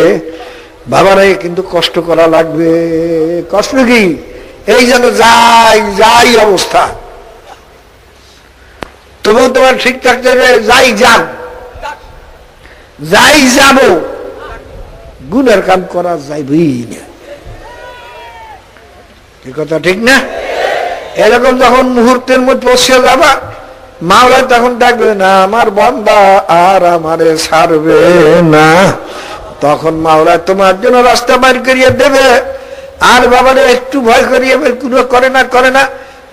বাবারে কিন্তু কষ্ট করা লাগবে। কষ্ট কি? এই যেন যাই যাই অবস্থা, তবুও তোমার ঠিক থাকতে যাই যাব, যাই যাব, গুনার কাম করা যাইবই না। কি কথা ঠিক না? এরকম যখন মুহূর্তের মধ্যে পৌঁছে যাবা, মাওলা তখন ডাকবে না আমার বান্দা আর আমারে ছাড়বে না। তখন মাওলা তোমার জন্য রাস্তা বাইর করিয়ে দেবে। আর বাবারে একটু ভয় করিয়ে কোনো করে না, করে না।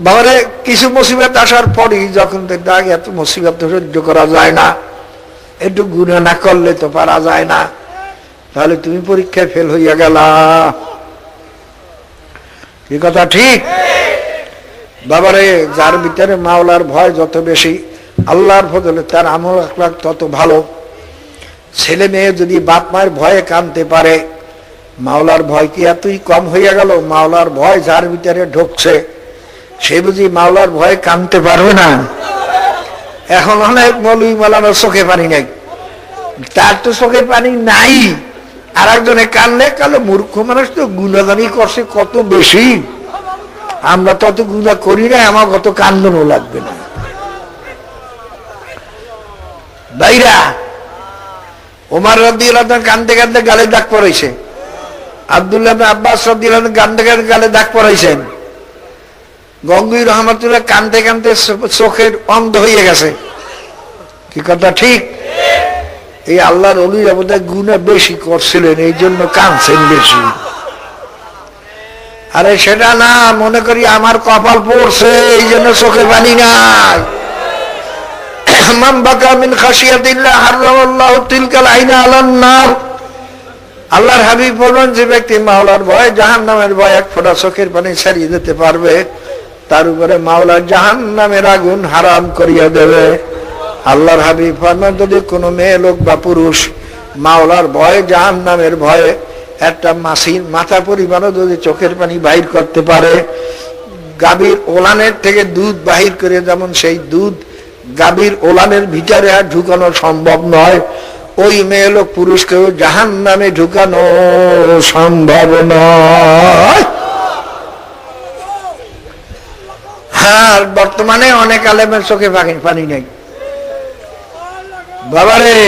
বাবারে কিছু মুসিবত আসার পরই যখন ডাক, এত মুসিবত সহ্য করা যায় না, একটু গুনাহ না করলে তো পারা যায় না, তাহলে তুমি পরীক্ষায় ফেল হইয়া গেলা। কি কথা ঠিক? বাবারে যার ভিতরে মাওলার ভয় যত বেশি, আল্লাহর ফজলে তার আমল আখলাক তত ভালো। ছেলে মেয়ে যদি বাপ মায়ের ভয়ে কাঁদতে পারে, মাওলার ভয় কি এতই কম হইয়া গেল? মাওলার ভয় যার ভিতরে ঢুকছে, সে বুঝি মাওলার ভয়ে কাঁদতে পারবে না? এখন অনেক মৌলবি মাওলানার চোখে পানি নাই, তার তো চোখে পানি নাই। আর একজনে কানলে কালো মূর্খ মানুষ তো গুণাগানি করছে কত বেশি, আমরা তত গুণা করি না, আমার কত কান্দনও লাগবে না। ভাইরা, ওমর রাদিয়াল্লাহু আনহু কান্দতে কান্দতে গালে দাগ পড়েছে, আব্দুল্লাহ ইবনে আব্বাস রাদিয়াল্লাহু আনহু গান্ডার গালে দাগ পরাইছেন। গঙ্গুই রহমাতুল্লাহ কানতে কানতে চোখের অন্ধ হয়ে গেছে। কি কথা ঠিক? এই আল্লাহর ওলিরা বোধহয় গুনাহ বেশি করছিলেন, এই জন্য কানছেন বেশি। আরে সেটা না, মনে করি আমার কপাল পড়ছে এই জন্য চোখে পানি নাই। মান বাকা মিন খাশিয়াতিল্লাহ হারামাল্লাহু তিলকাল আইনা আলান নার। আল্লাহর হাবিব বলেন, যে ব্যক্তি মাওলার ভয় জাহান্নামের ভয় এক ফোঁটা চোখের পানি ছাড়িয়ে দিতে পারবে, তার উপরে মাওলা জাহান্নামের আগুন হারাম করিয়া দেবে। আল্লাহর হাবিব ফরমান, যদি কোনো মেয়ে লোক বা পুরুষ মাওলার ভয় জাহান্নামের ভয়ে একটা মাছির মাথা পরিমাণও যদি চোখের পানি বাহির করতে পারে, গাভীর ওলানের থেকে দুধ বাহির করে, যেমন সেই দুধ গাভীর ওলানের ভিতরে আর ঢুকানো সম্ভব নয়, ওই মেয়ে লোক পুরুষকেও জাহান্নামে ঢুকানো সম্ভব নয়। হ্যাঁ, বর্তমানে অনেক আলেমের চোখে পানি নেই। বাবারে,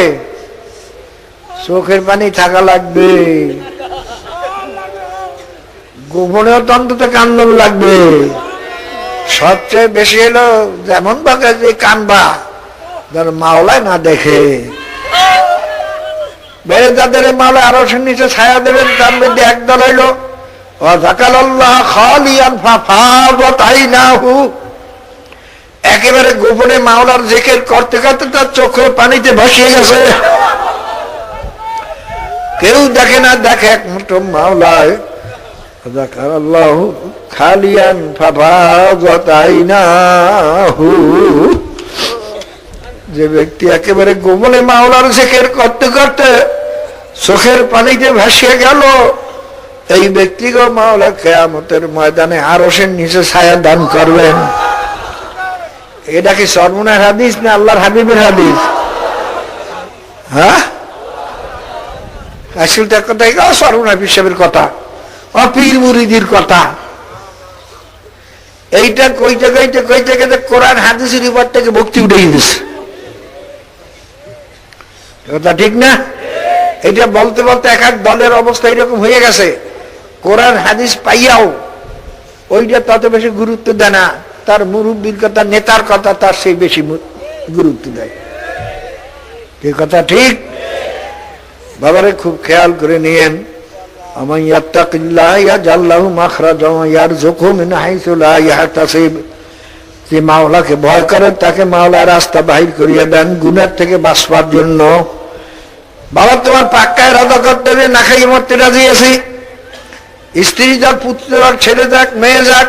চোখের পানি থাকা লাগবে, গোপনেও তো অন্তত কান্দন লাগবে। সবচেয়ে বেশি হলো যেমন বাকে যে কানবা যেন মাওলায় না দেখে। বেড়ে যাদের মাওলা আরো নিচে ছায়া দেবেন, তার মধ্যে একদল হইল একেবারে গোপনে মাওলার জিকির করতে করতে তার চোখের পানিতে ভাসিয়ে গেছে। কেউ দেখে না, দেখে একমাত্র মাওলায়। যে ব্যক্তি একেবারে গোপনে মাওলার জিকির করতে করতে চোখের পানিতে ভাসিয়ে গেল, এই ব্যক্তিকে মাওলা কিয়ামতের ময়দানে আরশের নিচে ছায়া দান করবেন। এটা কি সর্বনার হাদিস না আল্লাহর হাবিবের হাদিস? হ্যাঁ, আসলটা কথাই সর্বনার হিসাবের কথা, পীর মুরিদির কথা। এইটা কইতে কইতে কইতে কইতে কোরআন হাদিসের উপর থেকে ভক্তি উঠে গেছে। কথা ঠিক না? এটা বলতে বলতে এক এক দলের অবস্থা এরকম হয়ে গেছে, কোরআন হাদিস পাইয়াও ওইটা তত বেশি গুরুত্ব দেয় না, তার মুরব্বীর কথা, নেতার কথা তার সেই বেশি গুরুত্ব দেয়। কি কথা ঠিক? বাবারে খুব খেয়াল করে নিয়েন। আমান ইয়াত্তাকিল্লাহ ইয়াজআল লাহু মাখরাজা ওয়া ইয়ারযুকহু মিন হাইসু লা ইয়াহতাসিব। যে মাওলাকে ভয় করে তাকে মাওলা রাস্তা বাহির করিয়ে দেন গুনাহ থেকে বাঁচবার জন্য। বাবা, তোমার পাক্কা ইরাদা করতে হবে, না খাইয়ে মরতে রাজি আছি। স্ত্রী যাক, পুত্র যাক, ছেলে যাক, মেয়ে যাক,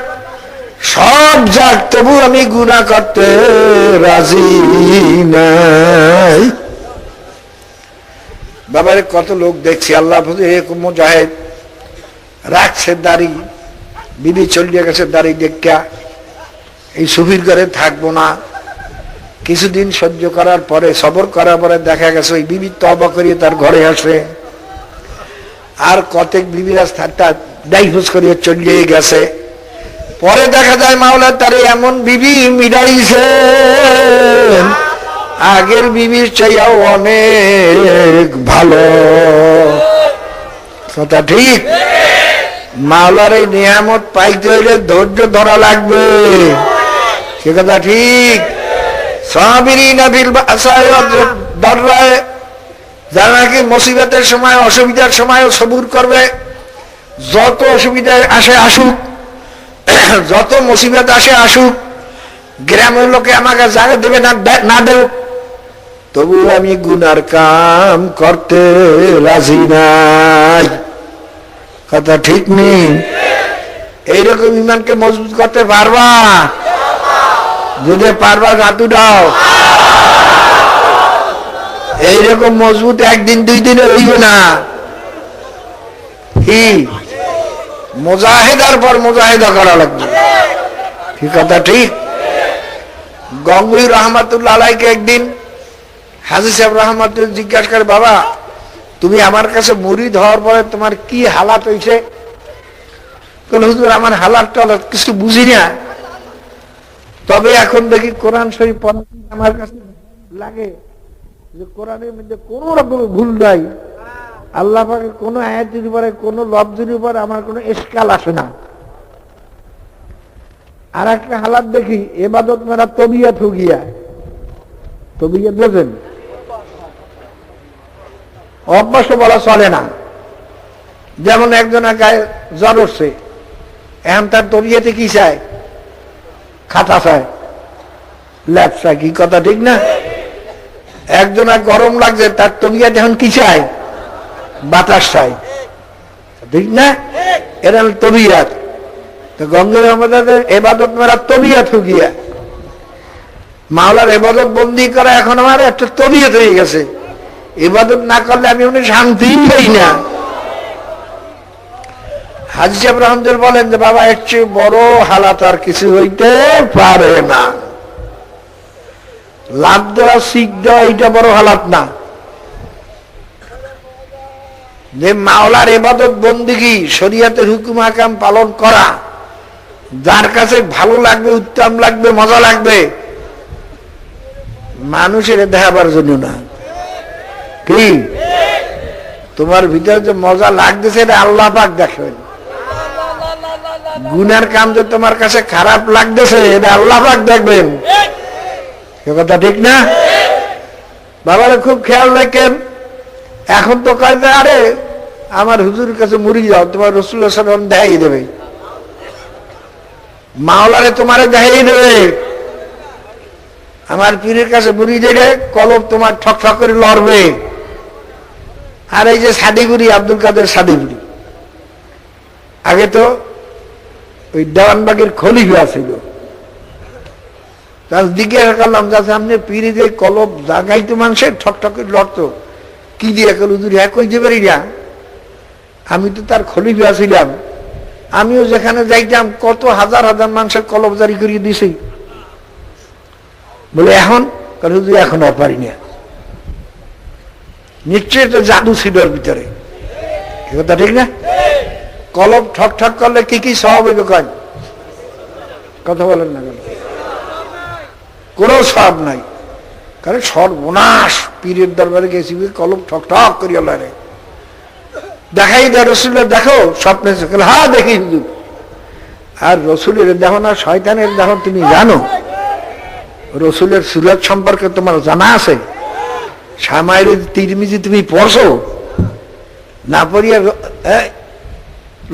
সব যাক, তবু আমি গুনাহ করতে রাজি নাই। বাবারে কত লোক দেখছি আল্লাহ এরকম মুজাহিদ রাখছে দাড়ি, বিবি চলিয়ে গেছে দাড়ি দেখা, এই সুফির ঘরে থাকবো না। কিছুদিন সহ্য করার পরে, সবর করার পরে দেখা গেছে ওই বিবি তওবা করিয়ে তার ঘরে আসে। আর কতক বিবিরা ডাইভোর্স করিয়ে চলিয়ে গেছে। পরে দেখা যায় মাওলা তার এমন বিবি মিলাইছে আগের বিবির চাইয়াও অনেক ভালো। কথা ঠিক? মাওলার এই নিয়ামত পাইতে হইলে ধৈর্য ধরা লাগবে। সে কথা ঠিক। সাবিরিনা বিল বাসায় ওয়াদ দাররায়, যারা নাকি মুসিবতের সময়, অসুবিধার সময় সবুর করবে। যত অসুবিধা আসে আসুক, যত মুসিবত আসে আসুক, গ্রামের লোকে আমাকে জায়গা দেবে না দেব, তবু আমি গুনার কাম করতে রাজি নাই। কথা ঠিক নেই? এইরকম ইমানকে মজবুত করতে পারবা? যদি পারবা হাত উঠাও। এইরকম মজবুত একদিন দুই দিনে হইবে না। কি মুজাহিদার পর মুজাহিদা করা লাগবে। কি কথা ঠিক? গঙ্গুই রহমাতুল্লাহ আলাইকে একদিন হাজী সাহেব রহমাতুল্লাহ জিজ্ঞাসা করে, বাবা তুমি আমার কাছে মুরিদ হওয়ার পরে তোমার কি হালাত হয়েছে? হুজুর আমার হালাত টালাত কিছু বুঝি না, তবে এখন দেখি কোরআন শরীফ আমার কাছে লাগে যে কোরআনের মধ্যে কোন রকম ভুল নাই, আল্লাহ পাকের কোনো আয়াতের উপরে কোনো লফজের উপরে আমার কোনো ইশকাল আসে না। আর একটা হালাত দেখি, ইবাদত মেরা তবিয়ত হো গিয়া। তবিয়ত বোঝেন? অভ্যাস বলা চলে না। যেমন একজনের গায়ে জ্বর উঠছে, এখন তার তবিয়তে কি চায়? খাতা চায়, ল্যাপ চায়। কি কথা ঠিক না? একজনের গরম লাগছে, তার তবিয়তে এখন কি চায়? বাতাস চায়, ঠিক না? এরা তবিয়ত। তো গঙ্গা আমাদের এবাদত মেরা তবিয়ত হো গিয়া। মাওলার এবাদত বন্দি করা এখন আমার একটা তবিয়ত হয়ে গেছে। ইবাদত না করলে আমি উনি শান্তি পাই না। হাজী সাহেব রহমতুল্লাহ বলেন যে বাবা, এর চেয়ে বড় হালাত আর কিছু হইতে পারে না। লাভ দেওয়া শিখ দেওয়া এটা বড় হালাত না। যে মাওলার ইবাদত বন্দিগি, শরীয়তের হুকুম হাকাম পালন করা, যার কাছে ভালো লাগবে, উত্তম লাগবে, মজা লাগবে, মানুষের দেখাবার জন্য না। কি তোমার ভিতরে যে মজা লাগতেছে এটা আল্লাহ পাক দেখবেন। গুনার কাম যে তোমার কাছে খারাপ লাগতেছে এটা আল্লাহ পাক দেখবেন। কথা ঠিক না? বাবারা খুব খেয়াল রাখেন। এখন তো কয় যে আরে আমার হুজুরের কাছে মুড়ি যাও, তোমার রাসূলুল্লাহ সাল্লাল্লাহু আলাইহি ওয়াসাল্লাম দেখাই দেবে, মাওলারে তোমারে দেখাই দেবে। আমার পীরের কাছে মুড়ি দিলে কলব তোমার ঠক ঠক করে লড়বে। আর এই যে সাদিগুড়ি, আব্দুল কাদের সাদিগুড়ি, আগে তো ওই দেওয়ানবাগের খলিফা ছিল, তার দিকে করলাম যাচ্ছে আপনি পীরে যে কলব জাগাইতো মানুষের ঠক ঠক করে লড়তো, কি দিয়ে হুজুর হ্যাঁ কইতে পারি না, আমি তো তার খলিফা ছিলাম, আমিও যেখানে যাইতাম কত হাজার হাজার মানুষের কলব জারি করিয়ে দিছি। বলে এখন হুজুর এখন আর পারি না। নিশ্চয়ই তো জাদু ছিল ওর ভিতরে। কথা ঠিক না? কলব ঠক ঠক করলে কি কি স্বভাব কয়? কথা বলেন না কেন? কোনো স্বভাব নাই। কারণ সর্বনাশ, পীরের দরবারে গেছি, কলব ঠক ঠক করিয়া লড়ে। দেখাই দেয় রসুলের, দেখো স্বপ্নে। হ্যাঁ দেখি হুজুর। আর রসুলের দেখো না, শয়তানের দেখো। তুমি জানো রসুলের সুরত সম্পর্কে তোমার জানা আছে? সামাইল তিরমিজি তুমি পড়ছো না? পড়িয়া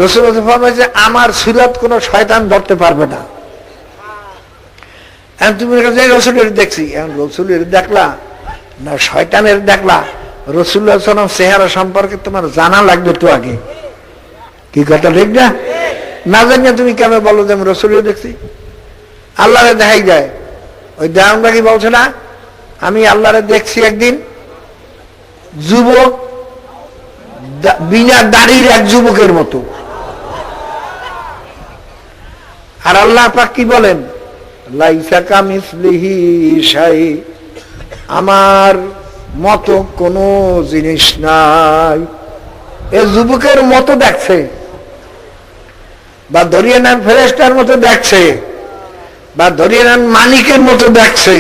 রসুল ফরমাইছে আমার সুরত কোন শয়তান ধরতে পারবে না। তুমি রসুলের দেখছি, এখন রসুলের দেখলা না শয়তানের দেখলা? রসুল্লাহ সাল্লাম চেহারা সম্পর্কে তোমার জানা লাগবে তো আগে। কি কথা ঠিক না? না জানিয়ে তুমি কেন বলো যে আমি রসুলের দেখছি? আল্লাহরে দেখাই যায়। ওই দেওয়ানবাগি বলছে না, আমি আল্লাহরে দেখছি একদিন, যুবক, বিনা দাড়ির এক যুবকের মতো। আর আল্লাহ পাক কি বলেন? লাইসা কামিসলিহি শাই, আমার মতো কোন জিনিস নাই। এ যুবকের মতো দেখছে, বা ধরিয়ে নেন ফেরেশতার মতো দেখছে, বা ধরিয়ে নেন মানিকের মতো দেখছে,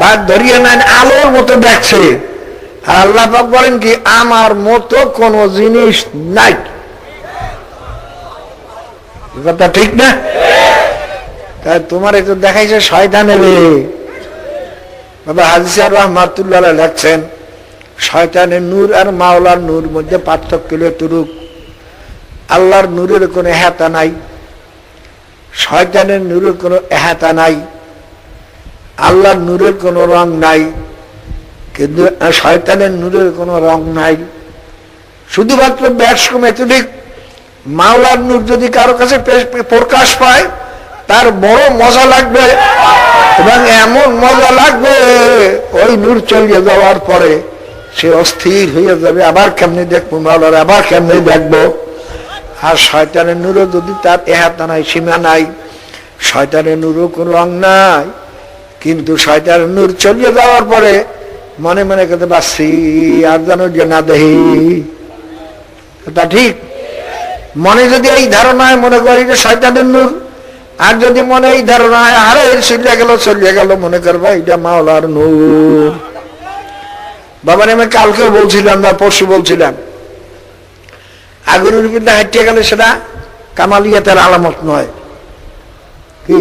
বা ধরিয়ে নেন আলোর মতো দেখছে। আর আল্লাহ পাক বলেন কি আমার মতো কোন জিনিস নাই। কথা ঠিক না? তাই তোমার একটু দেখাইছে শয়তানের। বাবা হাজী সাহেব রাহমাতুল্লাহ আলাইহি লেখছেন, শয়তানের নূর আর মাওলার নূর মধ্যে পার্থক্য এতটুক, আল্লাহর নূরের কোনো এহাতা নাই, শয়তানের নূরের কোনো এহাতা নাই। আল্লাহর নূরের কোনো রং নাই, কিন্তু শয়তানের নূরের কোনো রং নাই। শুধুমাত্র ব্যাস কম এতটুক, মাওলার নূর যদি কারো কাছে প্রকাশ পায় তার বড় মজা লাগবে, এবং এমন মজা লাগবে ওই নূর চলিয়ে যাওয়ার পরে সে অস্থির হয়ে যাবে, আবার কেমনি দেখবো মাওলার, আবার কেমনি দেখবো। আর শয়তানের নূরও যদি তার এহাতা নাই, সীমা নাই, শয়তানের নূরও কোনো রং নাই, কিন্তু শয়তানের নূর চলিয়ে যাওয়ার পরে মনে মনে করতে পারছি আর যেন যে না দেহি। তা ঠিক? মনে যদি এই ধারণায় মনে করি যে শয়তানের নূর, আর যদি মনে এই ধারণায় আরে চলিয়ে গেল মনে করবা এটা মাওলার নূর। বাবার আমি কালকেও বলছিলাম না পরশু বলছিলাম, আগুনের উপরে হাঁটিয়ে গেলে সেটা কামালিয়াতের আলামত নয়। কি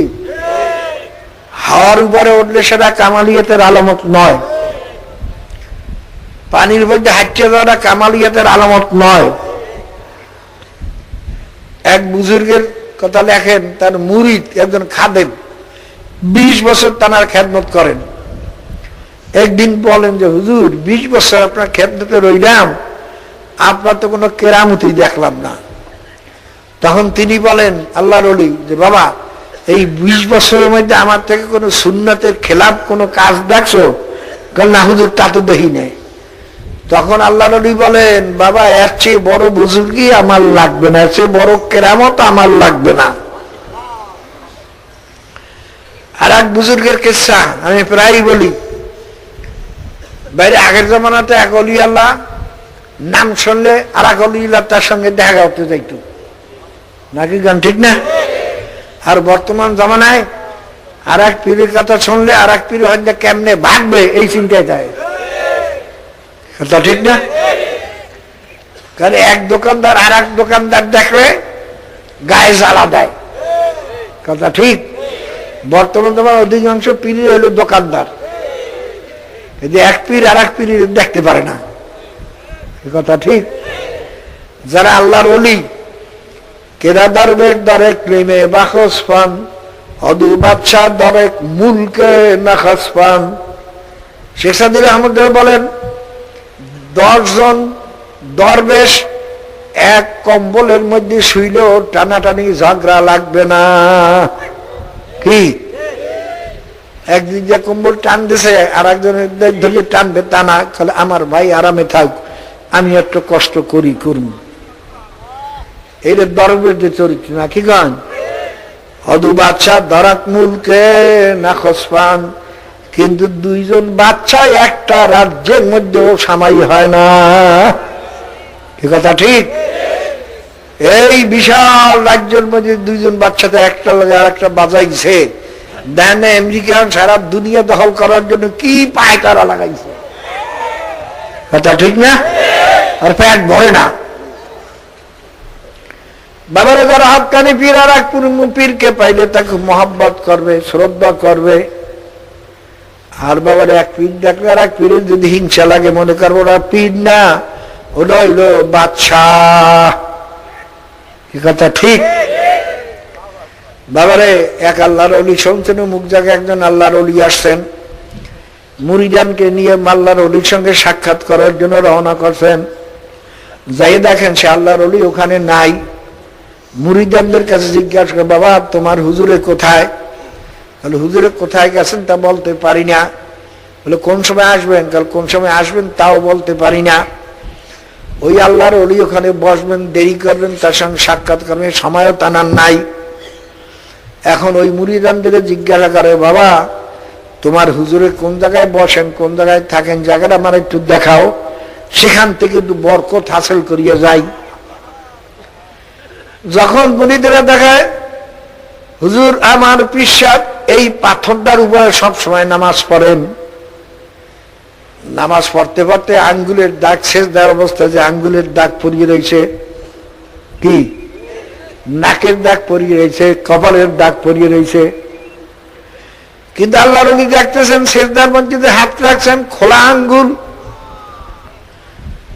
হাওয়ার উপরে উঠলে সেটা কামালিয়াতের আলামত নয়। পানির মধ্যে হাঁটিয়ে যাওয়াটা কামালিয়াতের আলামত নয়। এক বুজুর্গের কথা লেখেন, তার মুরিদ একজন খাদেম 20 বছর তানার খেদমত করেন। একদিন বলেন যে হুজুর 20 বছর আপনার খেদমতে রইলাম, আপনার তো কোনো কেরামতি দেখলাম না। তখন তিনি বলেন আল্লাহর ওলি যে বাবা এই 20 বছরের মধ্যে আমার থেকে কোনো সুন্নতের খেলাফ কোনো কাজ দেখছো? না হুজুর তা তো দেখি নাই। তখন আল্লাহর ওলি বলেন বাবা এর চেয়ে বড় বুজুর্গি আমার লাগবে না, এর চেয়ে বড় কেরামত আমার লাগবে না। আর এক বুজুর্গের কিসসা আমি প্রায়ই বলি, বাইরে আগের জমানাতে এক অলি আল্লাহ নাম শুনলে আর এক অলি আল্লাহ তার সঙ্গে দেখা করতে যাইতো, নাকি গান ঠিক না? আর বর্তমান জমানায় আর এক পীরের কথা শুনলে আর এক পীর হয়তো কেমনে ভাগবে এই চিন্তায় যায়, কথা ঠিক না? কারণ এক দোকানদার আর এক দোকানদার দেখলে গায়ে জ্বালা দেয়, কথা ঠিক? বর্তমান তোমার অধিকাংশ পীর হইল দোকানদার, এক পীর আর এক পীর দেখতে পারে না, কথা ঠিক? যারা আল্লাহর ওলি কেরাদার বেগ দরেক প্রেমে বাখস পান, অদু বাদশাহ দরেক মুলকে নাখাস পান। শেখ সাদী রহমতুল্লাহ বলেন 10 জন দরবেশ এক কম্বলের মধ্যে শুইলেও টানাটানি ঝগড়া লাগবে না। কি একদিন যে কম্বল টান দিছে আর একজনের ধরে টানবে তা না, তাহলে আমার ভাই আরামে থাক, আমি একটু কষ্ট করি করুন। এই দরবেশ যে চরিত্র, না কি গান? অদু বাদশাহ দরাক মুলকে নাখস পান, কিন্তু 2 জন বাচ্চা একটা রাজ্যের মধ্যেও সামাই হয় না, কি কথা ঠিক? এই বিশাল রাজ্যের মধ্যে 2 জন বাচ্চাতে একটা লাগে আর একটা বাজাইছে, দেন আমেরিকান সারা দুনিয়া দখল করার জন্য কি পায়তারা লাগাইছে, কথা ঠিক না? আর পেট ভরে না। বাবার যারা হক্কানি পীর আর এক পীরকে পাইলে তাকে মহব্বত করবে, শ্রদ্ধা করবে। আর বাবার এক পীর দেখলে আর এক পীরের যদি হিংসা লাগে, মনে করবো ওরা পীর না, ওটা হইল বাদশাহ, কি কথা ঠিক? বাবারে এক আল্লাহর ওলি শুনছেন, মুখ জায়গায় একজন আল্লাহর ওলি আসছেন, মুরিদানকে নিয়ে আল্লাহর ওলির সঙ্গে সাক্ষাৎ করার জন্য রওনা করছেন। যাই দেখেন সে আল্লাহর ওলি ওখানে নাই। মুরিদানদের কাছে জিজ্ঞাসা করে বাবা তোমার হুজুরে কোথায়? বলে হুজুরে কোথায় গেছেন তা বলতে পারি না। বলে কোন সময় আসবেন? কাল কোন সময় আসবেন তাও বলতে পারি না। ওই আল্লাহর ওলি ওখানে বসবেন, দেরি করবেন, তার সঙ্গে সাক্ষাৎ করবেন, সময়ও তানার নাই। এখন ওই মুরিদানদের জিজ্ঞাসা করে বাবা তোমার হুজুরে কোন জায়গায় বসেন, কোন জায়গায় থাকেন, জায়গাটা আমার একটু দেখাও, সেখান থেকে একটু বরকত হাসিল করিয়া যাই। যখন মুরিদেরা দেখায় হুজুর আমার পীর সাহেব এই পাথরটার উপরে সব সময় নামাজ পড়েন, নামাজ পড়তে পড়তে আঙ্গুলের দাগ, শেষ দেওয়ার অবস্থায় যে আঙ্গুলের দাগ পরিয়ে রয়েছে, কি নাকের দাগ পরিয়ে রয়েছে, কপালের দাগ পরিয়ে রয়েছে, কিন্তু আল্লাহ নবী দেখতেছেন শেষদার মধ্যে হাত রাখছেন খোলা আঙ্গুল।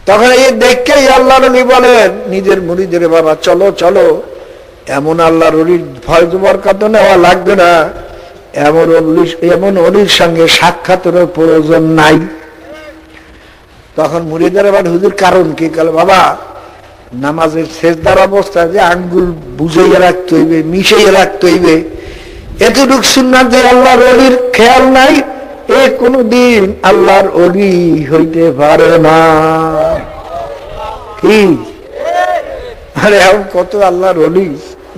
তখন এই দেখেই আল্লাহ নবী বলেন নিজের মুরিদের বাবা চলো চলো, এমন আল্লাহর ওলির ভয় বরকত নেওয়া লাগবে না, এমন ওলির সঙ্গে সাক্ষাতের প্রয়োজন নাই। তখন মুরিদের আবার হুজুর কারণ কি? কাল বাবা নামাজের শেষদার অবস্থায় যে আঙ্গুল বুঝাইয়া রাখতে হইবে, মিশাইয়া রাখতে হইবে, এতটুক সুন্নাত যে আল্লাহর ওলির খেয়াল নাই, এ কোনদিন আল্লাহর ওলি হইতে পারে না। কি আরে এখন কত আল্লাহর ওলি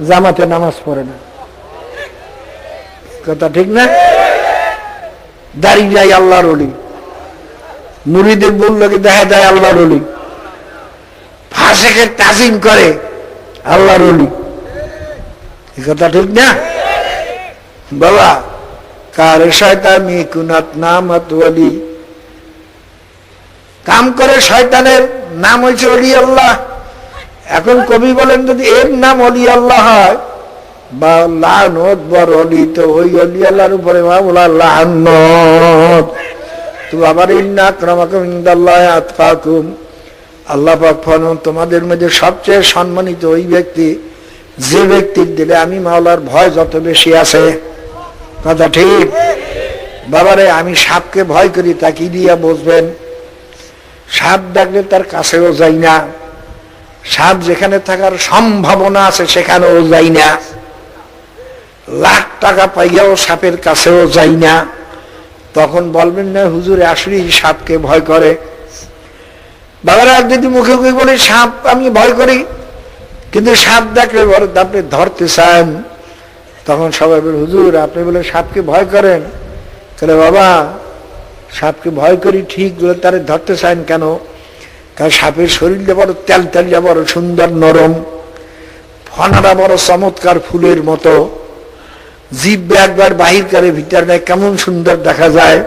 জামাতে নামাজ পড়ে না, কথা ঠিক না? দাঁড়িয়ে যায় আল্লাহর ওলি, মুরিদের বললো কি দেখা যায় আল্লাহর ওলি, ফাসেকের তাজিম করে আল্লাহর ওলি, কথা ঠিক না? বাবা কার শয়তানি কুনাত নামত ওলি, কাম করে শয়তানের নাম হয়েছে ওলি আল্লাহ। এখন কবি বলেন যদি এর নাম ওলি আল্লাহ হয় বা লানত বড় অলি, তো ওই অলি আল্লাহর উপরে মামলা লানত। তো আবার ইন্না আক্রামাকুম ইনদাল্লাহি আতকাকুম, আল্লাহ পাক ফরমান তোমাদের মধ্যে সবচেয়ে সম্মানিত ওই ব্যক্তি যে ব্যক্তির দিলে আমি মাওলার ভয় যত বেশি আছে। কথা ঠিক? বাবারে আমি সাপকে ভয় করি, তা কি দিয়া বুঝবেন? সাপ ডাকলে তার কাছেও যাই না, সাপ যেখানে থাকার সম্ভাবনা আছে সেখানেও যাই না, লাখ টাকা পাইয়াও সাপের কাছেও যাই না। তখন বলবেন না হুজুরে আসলে সাপকে ভয় করে। বাবারা যদি মুখে মুখে বলে সাপ আমি ভয় করি, কিন্তু সাপ দেখলে বড় আপনি ধরতে চান, তখন সবাই বলে হুজুর আপনি বলে সাপকে ভয় করেন। তাহলে বাবা সাপকে ভয় করি ঠিক, বলে তারে ধরতে চান কেন? কারণ সাপের শরীরটা বড় তেলতেলিয়া, বড় সুন্দর নরম, ফনাটা বড় চমৎকার ফুলের মতো, জিভ একবার বাহির করে ভিতর নেয় কেমন সুন্দর দেখা যায়।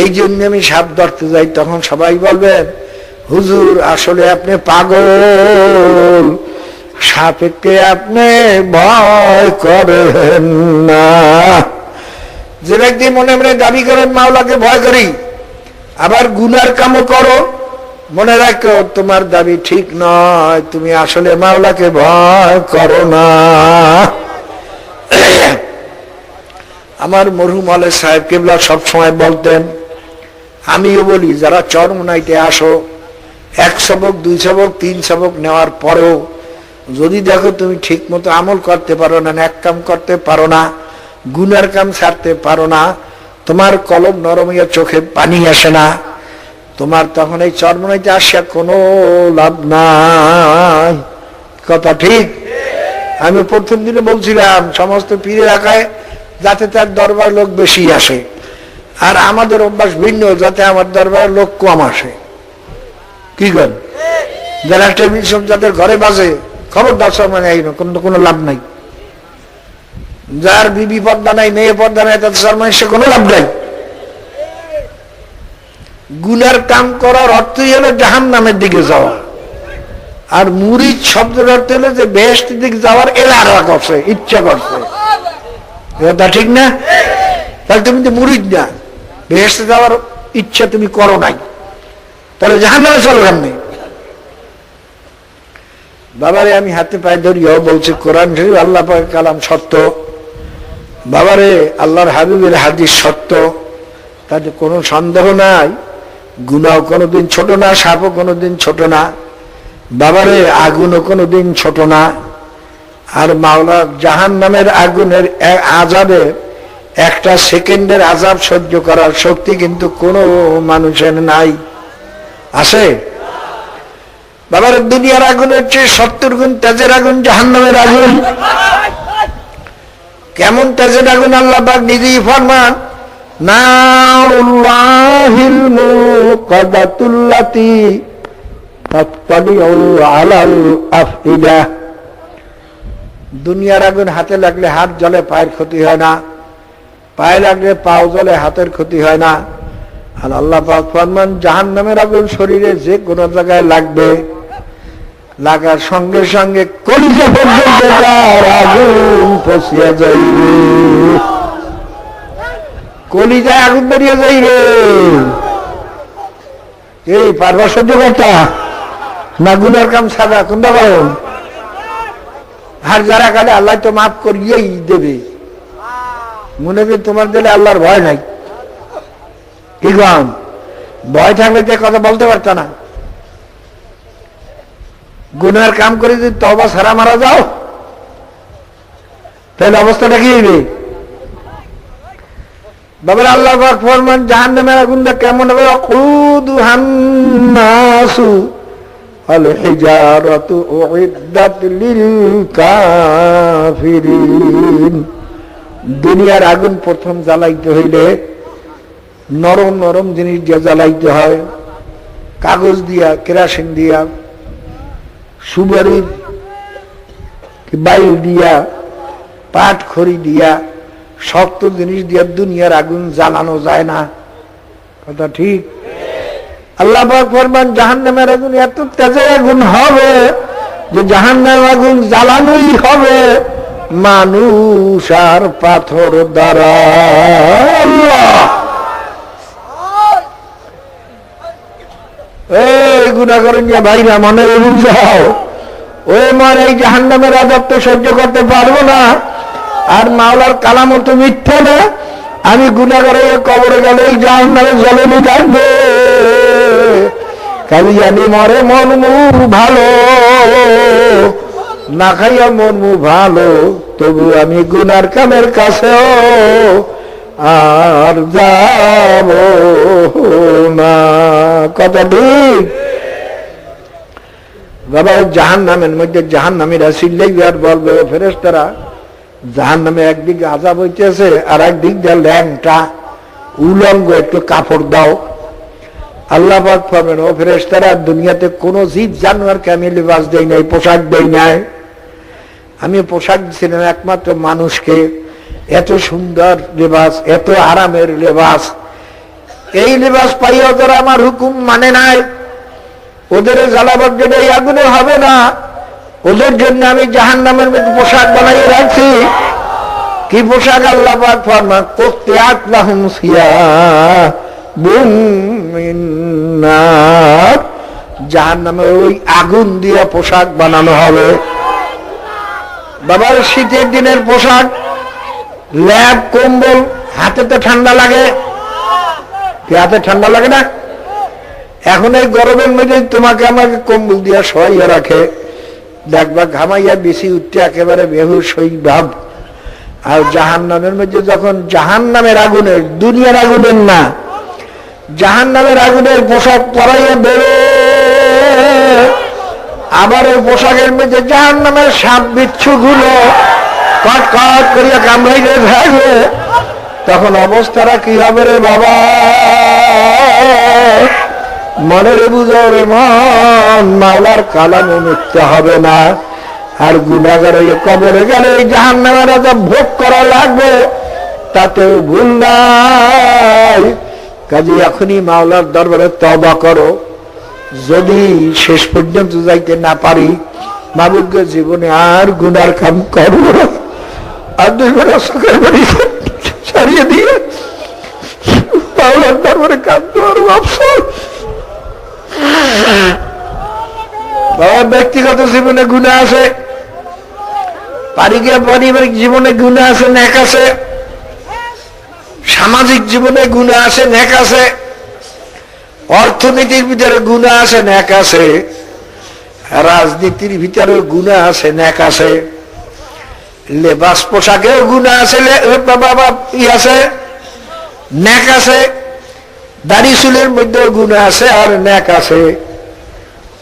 এই জন্য আমি সাপ ধরতে যাই। তখন সবাই বলবেন হুজুর আসলে আপনি পাগল, সাপকে আপনি ভয় করেন না। যে ব্যক্তি মনে মনে দাবি করেন মাওলাকে ভয় করি, আবার গুনার কামও করো, মনে রাখো তোমার দাবি ঠিক নয়, তুমি আসলে মাওলাকে ভয় করো না। আমার মরহুম আলের সাহেব কেবলা সবসময় বলতেন, আমিও বলি যারা চরমনাইতে আসো, 1 সবক 2 সবক 3 সবক নেওয়ার পরেও যদি দেখো তুমি ঠিক মতো আমল করতে পারো না, এক কাম করতে পারো না, গুনার কাম ছাড়তে পারো না, তোমার কলম নরম হইয়া চোখে পানি আসে না, তোমার তখন এই চরমনাইতে আসিয়া কোনো লাভ নাই। কথা ঠিক? আমি প্রথম দিনে বলছিলাম সমস্ত পীরের এলাকায় যাতে তার দরবার লোক বেশি আসে, আর আমাদের অভ্যাস ভিন্ন, যাতে আমার দরবার লোক কম আসে। কি করেন? যারা টেবিল সব যাদের ঘরে বাজে খবরদার মানে কোনো লাভ নাই। যার বিবি পর্দা নাই, মেয়ে পর্দা নাই, তাদের শর্মায় সে কোনো লাভ নাই। গুনার কাম করার অর্থই হলো জাহান্নামের দিকে যাওয়া, আর মুরিদ শব্দের অর্থ হলো যে বেহেশতের দিকে যাওয়ার এলারা করছে, ইচ্ছা করছে। এটা ঠিক না? তাহলে তুমি তো মুরিদ না, বেহেশতে যাওয়ার ইচ্ছা তুমি করো নাই, তাহলে জাহান্নামে চলো কেমনে? বাবারে আমি হাতে পায়ে ধরিও বলছি কোরআন শরীফ আল্লাহ পাকের কালাম সত্য, বাবারে আল্লাহর হাবিবের হাদিস সত্য, তাতে কোনো সন্দেহ নাই। গুনাহ কোনোদিন ছোট না, সাপও কোনোদিন ছোট না, বাবারে আগুনও কোনোদিন ছোট না। আর মাওলা জাহান্নামের আগুনের আযাবে 1 সেকেন্ডের আযাব সহ্য করার শক্তি কিন্তু কোনো মানুষের নাই। আছে? বাবার দুনিয়ার আগুনের চেয়ে 70 গুণ তেজের আগুন জাহান্নামের আগুন। কেমন তেজের আগুন আল্লাহ পাক নিজেই ফরমান, নারুল্লাহিল মুকাদাতুল্লাতি তাত্তালিউ আলাল আফইদা। দুনিয়ার আগুন হাতে লাগলে হাত জ্বলে, পায়ের ক্ষতি হয় না, পায়ে লাগলে পাও জ্বলে, হাতের ক্ষতি হয় না। আর আল্লাহ পাক ফরমান জাহান্নামের আগুন শরীরে যে কোনো জায়গায় লাগবে, লাগার সঙ্গে সঙ্গে কলিজা পর্যন্ত তার আগুন পচিয়া যাইবে, কলিজায় আগুন বেরিয়ে যাইবে। এই পারবা সহ্য করতা না গুনার কাম সাদা কোনটা করো? আর যারা কালে আল্লাহ তো মাফ করিয়েই দেবে, মনে করি তোমার দিলে আল্লাহর ভয় নাই। কি কম ভয় থাকলে যে কথা বলতে পারত না। গুনার কাম করে যদি তওবা ছাড়া মারা যাও, তাহলে অবস্থাটা কি হইবে? বাবার আল্লাহ পাক ফরমান জাহান্নামের আগুনটা কেমন হবে? কুদুহান নাসু আল হিজারাতু উইদ্দাত লিল কাফিরিন। দুনিয়ার আগুন প্রথম জ্বালাইতে হইলে নরম নরম জিনিস দিয়ে জ্বালাইতে হয়, কাগজ দিয়া, কেরাসিন দিয়া, সুপারির বাইল দিয়া, পাট খড়ি দিয়া, শক্ত জিনিস দিয়া দুনিয়ার আগুন জ্বালানো যায় না। কথা ঠিক? আল্লাহ পাক ফরমান জাহান্নামের আগুন এত তেজের আগুন হবে যে জাহান্নামের আগুন জ্বালানোই হবে মানুষ আর পাথর দ্বারা। এই গুনাহগার ভাইরা মনে বুঝাও, ওই মর এই জাহান্নামের আযাব তো সহ্য করতে পারবো না, আর মাওলার কালামও তো মিথ্যা না। আমি গুনাহগার হয়ে কবরে গেলে এই জাহান্নামে জ্বলনি থাকবে, খালি জানি মরে মন মুখ ভালো, না খাইয়া মন মুখ ভালো, তবু আমি গুনার কামের কাছেও আর যাব না। কথা ঠিক বাবা? জাহান্নামের মধ্যে জাহান্নামীরা চিল্লাইবে আর বলবে, ফেরেশতারা জাহান্নামে একদিকে আযাব হইতেছে আর একদিক দিয়ে ল্যাংটা উলঙ্গ, একটু কাপড় দাও। আল্লাহ পাক বলেন, ও ফেরেশতারা, দুনিয়াতে কোন জীব জানোয়ারকে আমি লিবাস দেই নাই, পোশাক দেই নাই। আমি পোশাক দিছিলাম একমাত্র মানুষকে। এত সুন্দর লেবাস, এত আরামের লেবাস, এই লেবাস পাইয়া ওরা আমার হুকুম মানে নাই। ওদের জ্বালাবার জন্য এই আগুনে হবে না, ওদের জন্য আমি জাহান্নামের মধ্যে পোশাক বানাইয়ে রাখছি। কি পোশাক? আল্লাহ পাক ফরমান, করতে আতলাহুম সিয়াবুম মিন নার, জাহান্নামের ওই আগুন দিয়ে পোশাক বানানো হবে। বাবার শীতের দিনের পোশাক, ল্যাব কম্বল, হাতে তো ঠান্ডা লাগে, কি হাতে ঠান্ডা লাগে না? এখন এই গরমের মধ্যে তোমাকে আমাকে কম্বল দিয়া শোয়াইয়া রাখে, দেখবা ঘামাইয়া বেশি উঠতে একেবারে বেহুশ হই ভাব। আর জাহান্নামের মধ্যে যখন জাহান্নামের আগুনের, দুনিয়ার আগুনের না, জাহান্নামের আগুনের পোশাক পরাইয়া বেরো, আবার ওই পোশাকের মধ্যে জাহান্নামের সাপ বিচ্ছু গুলো কট কট করিয়া কামড়াইতে থাকবে, তখন অবস্থাটা কি হবে রে বাবা? মনে রে বুঝো রে মন, মাওলার কালাম মিথ্যা হবে না। আর গুনাহগার হয়ে কবরে গেলে এই জাহান্নামের আযাব ভোগ করা লাগবে, তাতেও ভুল নাই। কাজে এখনই মাওলার দরবারে তওবা করো। যদি শেষ পর্যন্ত যাইতে না পারি, মাবুদকে জীবনে আর গুনার কাম করবো না, আর 2 বেলা চোখের বাড়ি ছাড়িয়ে দিয়ে মাওলার দরবারে কাঁদতে পারবো। আফসোস বাবার ব্যক্তিগত জীবনে গুনাহ আছে, পারিবারিক জীবনে গুনাহ আছে, নেক আছে, সামাজিক জীবনে গুনাহ আছে, নেক আছে, অর্থনীতির ভিতরে গুনাহ আছে, নেক আছে, রাজনীতির ভিতরে গুনাহ আছে, নেক আছে, লেবাস পোশাকেও গুনাহ আছে, বাবা ই আছে, নেক আছে, দাড়ি চুলের মধ্যেও গুনাহ আছে আর নেক আছে,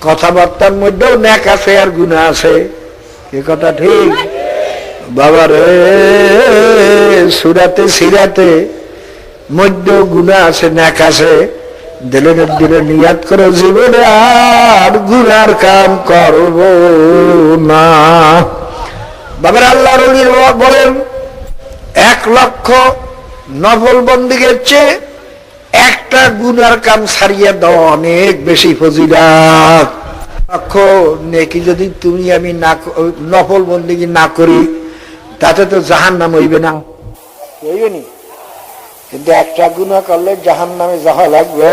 কথাবার্তার মধ্যেও নেক আছে আর গুনাহ আছে। এ কথা ঠিক বাবা রে? সুরাতে সিরাতে মধ্যেও গুনাহ আছে, নেক আছে। দিলে দিলে নিয়াত করে জীবনে আর গুনার কাম করব না। বাবার আল্লাহর ওলি বলেন, 1 লক্ষ নফল বন্দেগীর চেয়ে একটা গুনার কাম ছাড়িয়ে দেওয়া অনেক বেশি ফজিলত। লক্ষ নেকি যদি তুমি আমি না, নফল বন্দেগী না করি, তাতে তো জাহান্নাম হইবে না, হইবে নি? কিন্তু একটা গুনাহ করলে জাহান্নামে যাওয়া লাগবে।